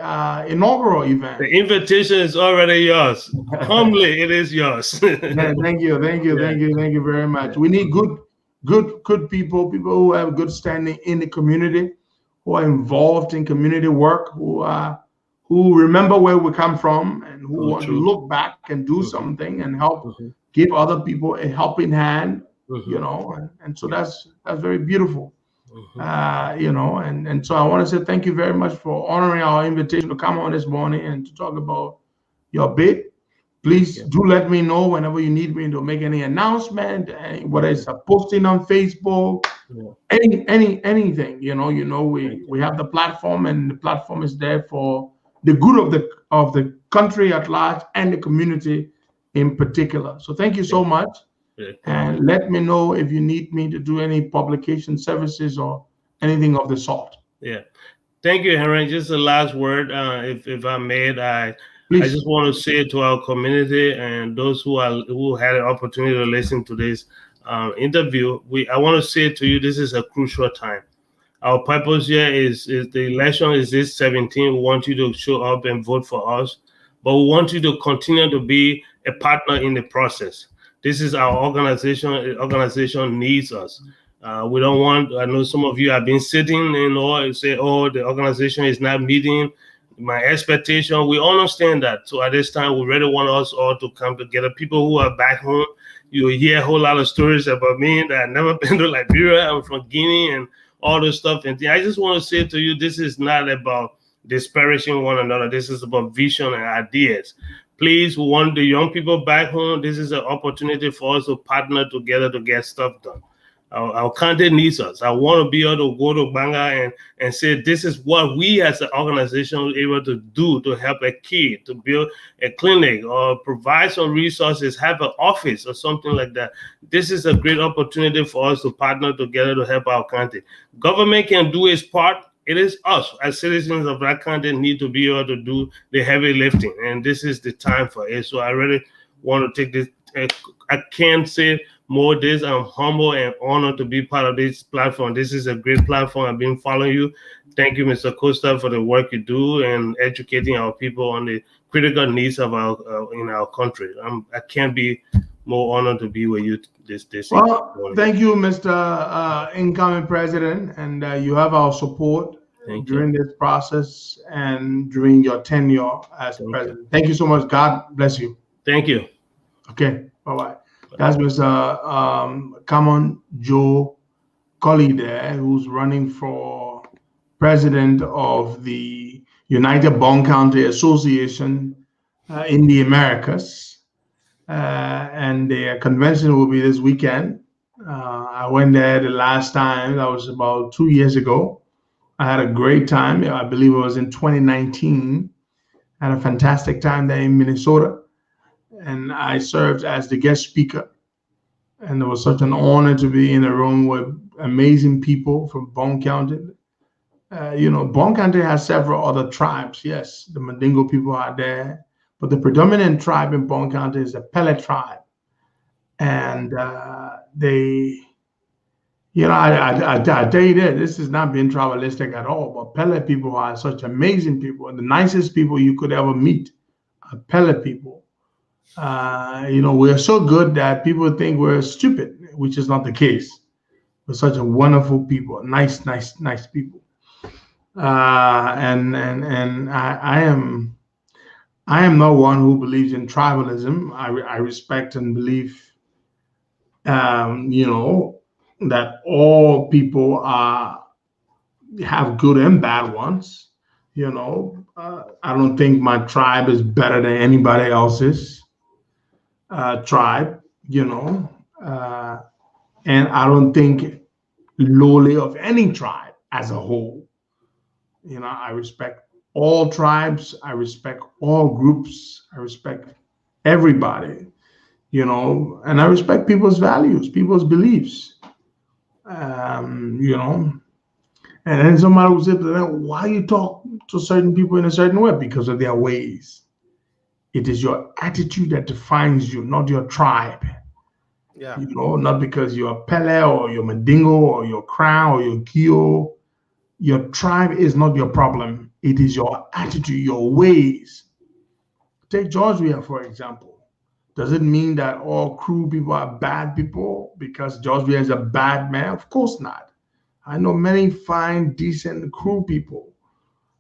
inaugural event. The invitation is already yours. Humbly, it is yours. Thank you very much. We need good people who have good standing in the community, who are involved in community work, who remember where we come from, and who want to look back and do something and help give other people a helping hand. And so that's very beautiful. And so I want to say thank you very much for honoring our invitation to come on this morning and to talk about your bid. Please do let me know whenever you need me to make any announcement, whether it's a posting on Facebook, anything. We have the platform, and the platform is there for the good of the country at large and the community in particular. So thank you so much. And let me know if you need me to do any publication services or anything of the sort. Yeah. Thank you, Henry. Just the last word, if I may, I just want to say to our community and those who had an opportunity to listen to this interview, I want to say to you, this is a crucial time. Our purpose here is the election is this 17. We want you to show up and vote for us, but we want you to continue to be a partner in the process. This is our organization. The organization needs us. We don't want, I know some of you have been sitting and say, the organization is not meeting my expectation. We understand that. So at this time, we really want us all to come together. People who are back home, you hear a whole lot of stories about me that I've never been to Liberia. I'm from Guinea and all this stuff. And I just want to say to you, this is not about disparaging one another. This is about vision and ideas. Please, we want the young people back home. This is an opportunity for us to partner together to get stuff done. Our country needs us. I want to be able to go to Banga and say, this is what we as an organization are able to do to help a kid, to build a clinic or provide some resources, have an office or something like that. This is a great opportunity for us to partner together to help our country. Government can do its part. It is us as citizens of that country need to be able to do the heavy lifting. And this is the time for it. So I really want to take this. I can't say more this. I'm humble and honored to be part of this platform. This is a great platform. I've been following you. Thank you, Mr. Costa, for the work you do and educating our people on the critical needs of in our country. I can't be more honored to be with you this Well, thank you, Mr. Incoming President, and you have our support during this process and during your tenure as president. Thank you so much. God bless you. Thank you. Okay, bye-bye. That's Mr. Common Joe Colley there, who's running for president of the United Bone County Association in the Americas. And the convention will be this weekend. I went there the last time. That was about 2 years ago. I had a great time. I believe it was in 2019. I had a fantastic time there in Minnesota. And I served as the guest speaker. And it was such an honor to be in a room with amazing people from Bone County. Bone County has several other tribes. Yes, the Mandingo people are there. But the predominant tribe in Bone County is the Pellet tribe. And they, I tell you that this is not being tribalistic at all, but Pele people are such amazing people, and the nicest people you could ever meet are Pele people. We're so good that people think we're stupid, which is not the case. We're such a wonderful people, nice people. And I am not one who believes in tribalism. I respect and believe, that all people have good and bad ones. I don't think my tribe is better than anybody else's tribe. And I don't think lowly of any tribe as a whole. I respect all tribes. I respect all groups. I respect everybody, and I respect people's values, people's beliefs. And then somebody will say to them, why you talk to certain people in a certain way? Because of their ways. It is your attitude that defines you, not your tribe. Yeah. Not because you're Pele or you're Mandingo or you're Crown or you're Kio. Your tribe is not your problem. It is your attitude, your ways. Take George Weah, for example. Does it mean that all crew people are bad people because George Weah is a bad man? Of course not. I know many fine, decent crew people,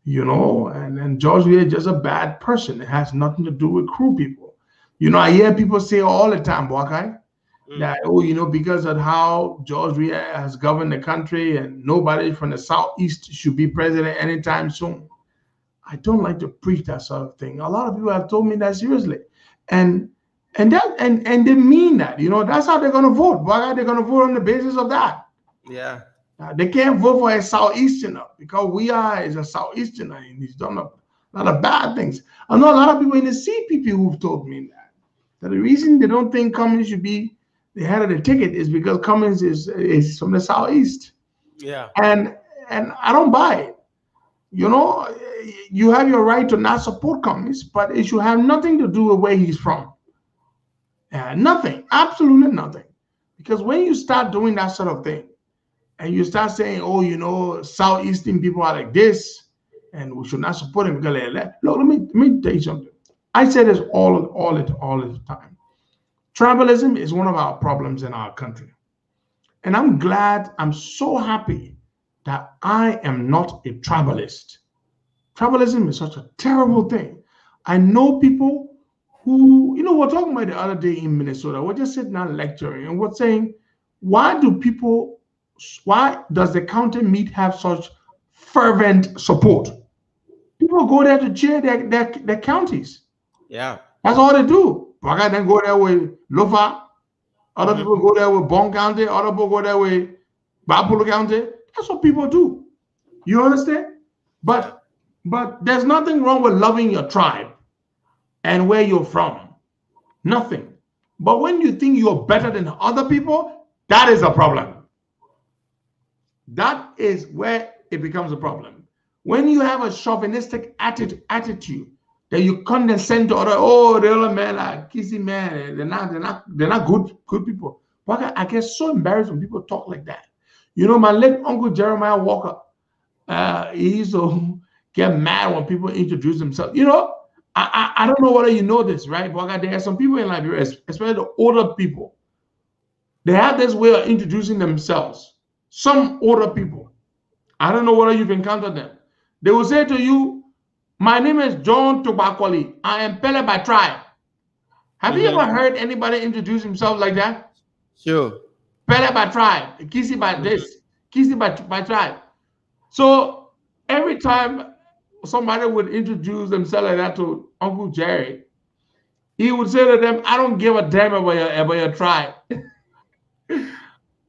and George Weah is just a bad person. It has nothing to do with crew people. I hear people say all the time, Boakai, that, because of how George Weah has governed the country and nobody from the Southeast should be president anytime soon. I don't like to preach that sort of thing. A lot of people have told me that seriously. And they mean that, that's how they're going to vote. Boakai, they're going to vote on the basis of that. Yeah. They can't vote for a Southeasterner because Weah is a Southeasterner and he's done a lot of bad things. I know a lot of people in the CPP who've told me that the reason they don't think Cummins should be the head of the ticket is because Cummins is from the Southeast. Yeah. And I don't buy it. You have your right to not support Cummins, but it should have nothing to do with where he's from. Nothing, absolutely nothing. Because when you start doing that sort of thing, and you start saying, Southeastern people are like this, and we should not support him. Look, let me tell you something. I say this all the time. Tribalism is one of our problems in our country. And I'm so happy that I am not a tribalist. Tribalism is such a terrible thing. I know people who, we're talking about the other day in Minnesota. We're just sitting down lecturing and we're saying, why does the county meet have such fervent support? People go there to cheer their counties. Yeah. That's all they do. I then go there with Lofa. Other people go there with Bond County. Other people go there with Bapolo County. That's what people do. You understand? But there's nothing wrong with loving your tribe and where you're from. Nothing. But when you think you're better than other people, that is a problem. That is where it becomes a problem. When you have a chauvinistic attitude that you condescend to other, the other men are kissy man, they're not good people. But I get so embarrassed when people talk like that. My late Uncle Jeremiah Walker, he used to get mad when people introduce themselves. I don't know whether you know this, right? But there are some people in Liberia, especially the older people. They have this way of introducing themselves. Some older people. I don't know whether you've encountered them. They will say to you, my name is John Tobakwali. I am Pele by tribe. Have you ever heard anybody introduce himself like that? Sure. Pele by tribe. Kisi by this. Kisi by tribe. So every time somebody would introduce themselves like that to Uncle Jerry, he would say to them, I don't give a damn about your tribe.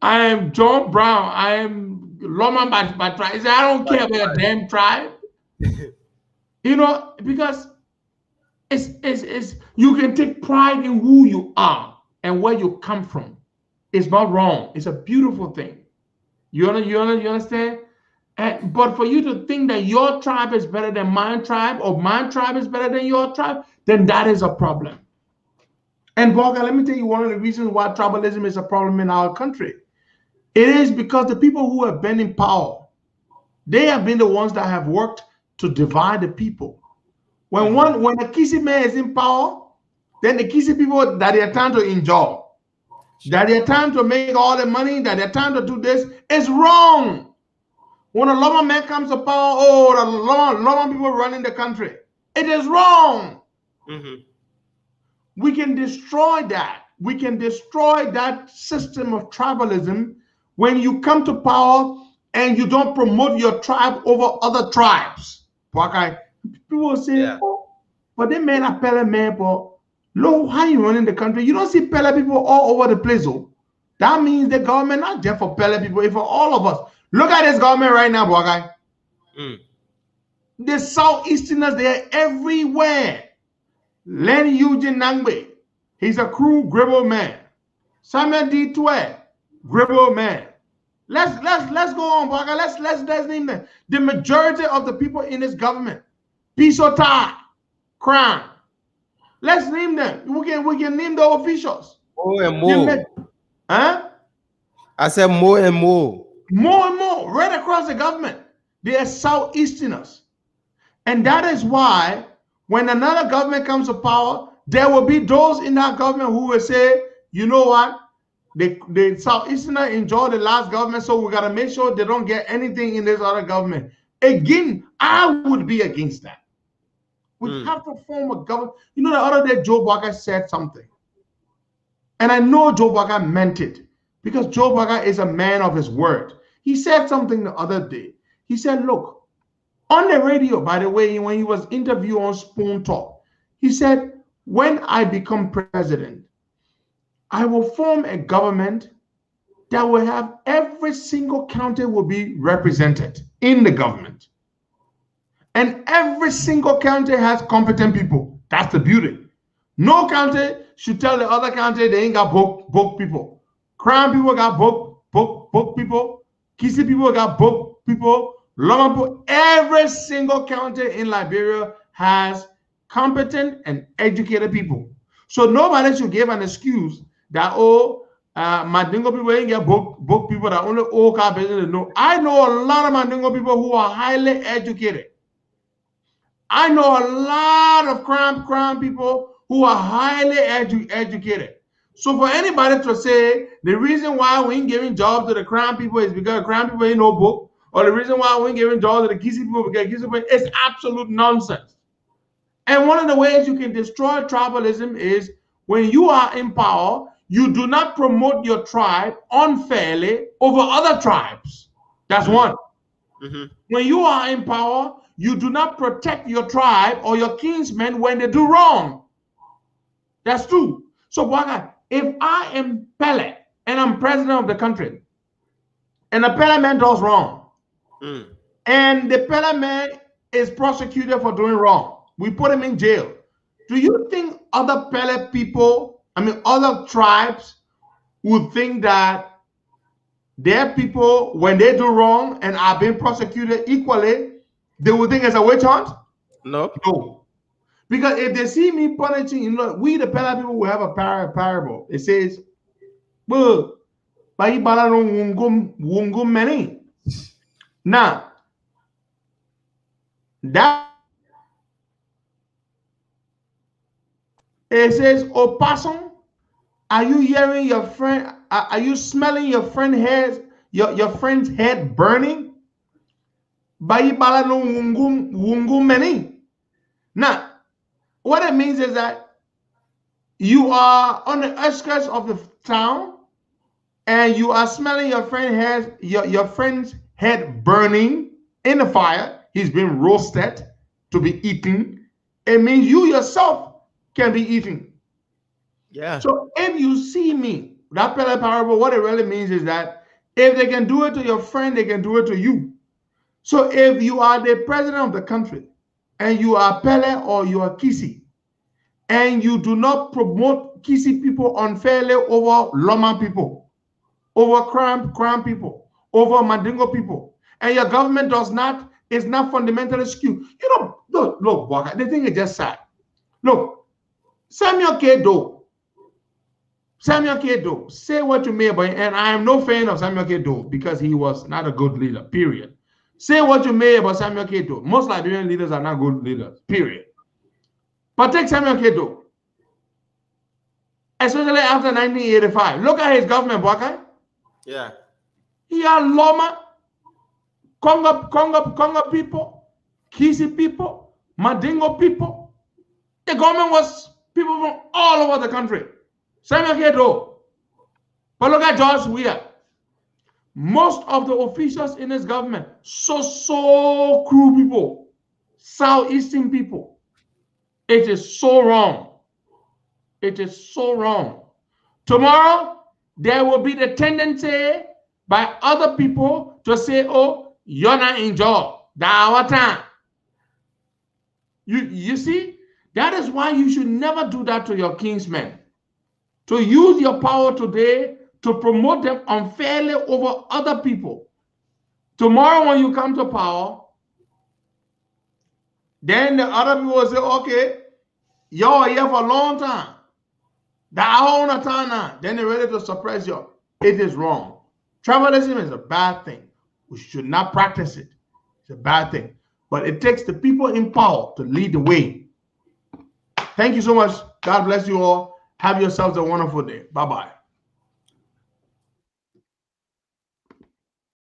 I am John Brown. I am Loman by tribe. He said, I don't care about your damn tribe. Because it's you can take pride in who you are and where you come from. It's not wrong. It's a beautiful thing. You understand? But for you to think that your tribe is better than my tribe or my tribe is better than your tribe, then that is a problem. And Borga, let me tell you one of the reasons why tribalism is a problem in our country. It is because the people who have been in power, they have been the ones that have worked to divide the people. When a Kisi man is in power, then the Kisi people that they are trying to enjoy, that they are trying to make all the money, that they're trying to do this, is wrong. When a Loma man comes to power, the Loma people running the country. It is wrong. We can destroy that. We can destroy that system of tribalism when you come to power and you don't promote your tribe over other tribes. Okay? People will say, but they may not pay man, but look, how you running the country? You don't see Pele people all over the place. Oh. That means the government not just for Pele people, it's for all of us. Look at this government right now, boy guy. The Southeasterners, they're everywhere. Lenny Eugene Nangbe, he's a crew gribble man. Samuel D. Twe, gribble man. Let's go on, boy guy. Let's name them. The majority of the people in this government, Pisota, Crown. Let's name them. We can name the officials. More and more. Huh? I said more and more. More and more, right across the government. They are Southeasterners. And that is why when another government comes to power, there will be those in that government who will say, you know what? The Southeasterners enjoy the last government, so we got to make sure they don't get anything in this other government. Again, I would be against that. We have to form a government. You know, the other day, Joe Barker said something. And I know Joe Barker meant it because Joe Barker is a man of his word. He said something the other day. He said, look, on the radio, by the way, when he was interviewed on Spoon Talk, he said, when I become president, I will form a government that will have every single county will be represented in the government. And every single county has competent people. That's the beauty. No county should tell the other county they ain't got book people. Crown people got book people. Kisi people got book people. Loma people. Every single county in Liberia has competent and educated people. So nobody should give an excuse that, Mandingo people ain't get book people that only old car business know. I know a lot of Mandingo people who are highly educated. I know a lot of crime people who are highly educated. So for anybody to say the reason why we ain't giving jobs to the crime people is because crime people ain't no book, or the reason why we ain't giving jobs to the Kisi people because Kisi people, it's absolute nonsense. And one of the ways you can destroy tribalism is when you are in power, you do not promote your tribe unfairly over other tribes. That's one. When you are in power, you do not protect your tribe or your kinsmen when they do wrong. That's true. So, if I am Pele and I'm president of the country, and the Pele man does wrong, and the Pele man is prosecuted for doing wrong, we put him in jail. Do you think other Pele people, other tribes, would think that their people, when they do wrong and are being prosecuted equally, they would think it's a witch hunt? No. Because if they see me punishing, we the Pele people will have a parable. It says, now, that it says, Opossum, are you hearing your friend? Are you smelling your friend's head? Your friend's head burning? Now, what it means is that you are on the outskirts of the town, and you are smelling your friend's head burning in the fire. He's been roasted to be eaten. It means you yourself can be eaten. Yeah. So if you see me, that parable, what it really means is that if they can do it to your friend, they can do it to you. So if you are the president of the country and you are Pele or you are Kisi, and you do not promote Kisi people unfairly over Loma people, over Crown people, over Mandingo people, and your government is not fundamentally skewed. Look, the thing is just sad. Look, Samuel K. Doe, Samuel K. Doe, say what you may about him, and I am no fan of Samuel K. Doe because he was not a good leader, period. Say what you may about Samuel K. Doe. Most Liberian leaders are not good leaders, period. But take Samuel K. Doe, especially after 1985. Look at his government, Bwaka. Yeah. He had Loma, Congo people, Kisi people, Mandingo people. The government was people from all over the country. Samuel K. Doe. But look at George Weah. Most of the officials in his government, so cruel people, Southeastern people. It is so wrong. It is so wrong. Tomorrow, there will be the tendency by other people to say, oh, you're not in job. That's our time. You see, that is why you should never do that to your kinsmen. To use your power today to promote them unfairly over other people. Tomorrow when you come to power, then the other people will say, okay, y'all are here for a long time. That whole time now. Then they're ready to suppress you. It is wrong. Tribalism is a bad thing. We should not practice it. It's a bad thing. But it takes the people in power to lead the way. Thank you so much. God bless you all. Have yourselves a wonderful day. Bye-bye.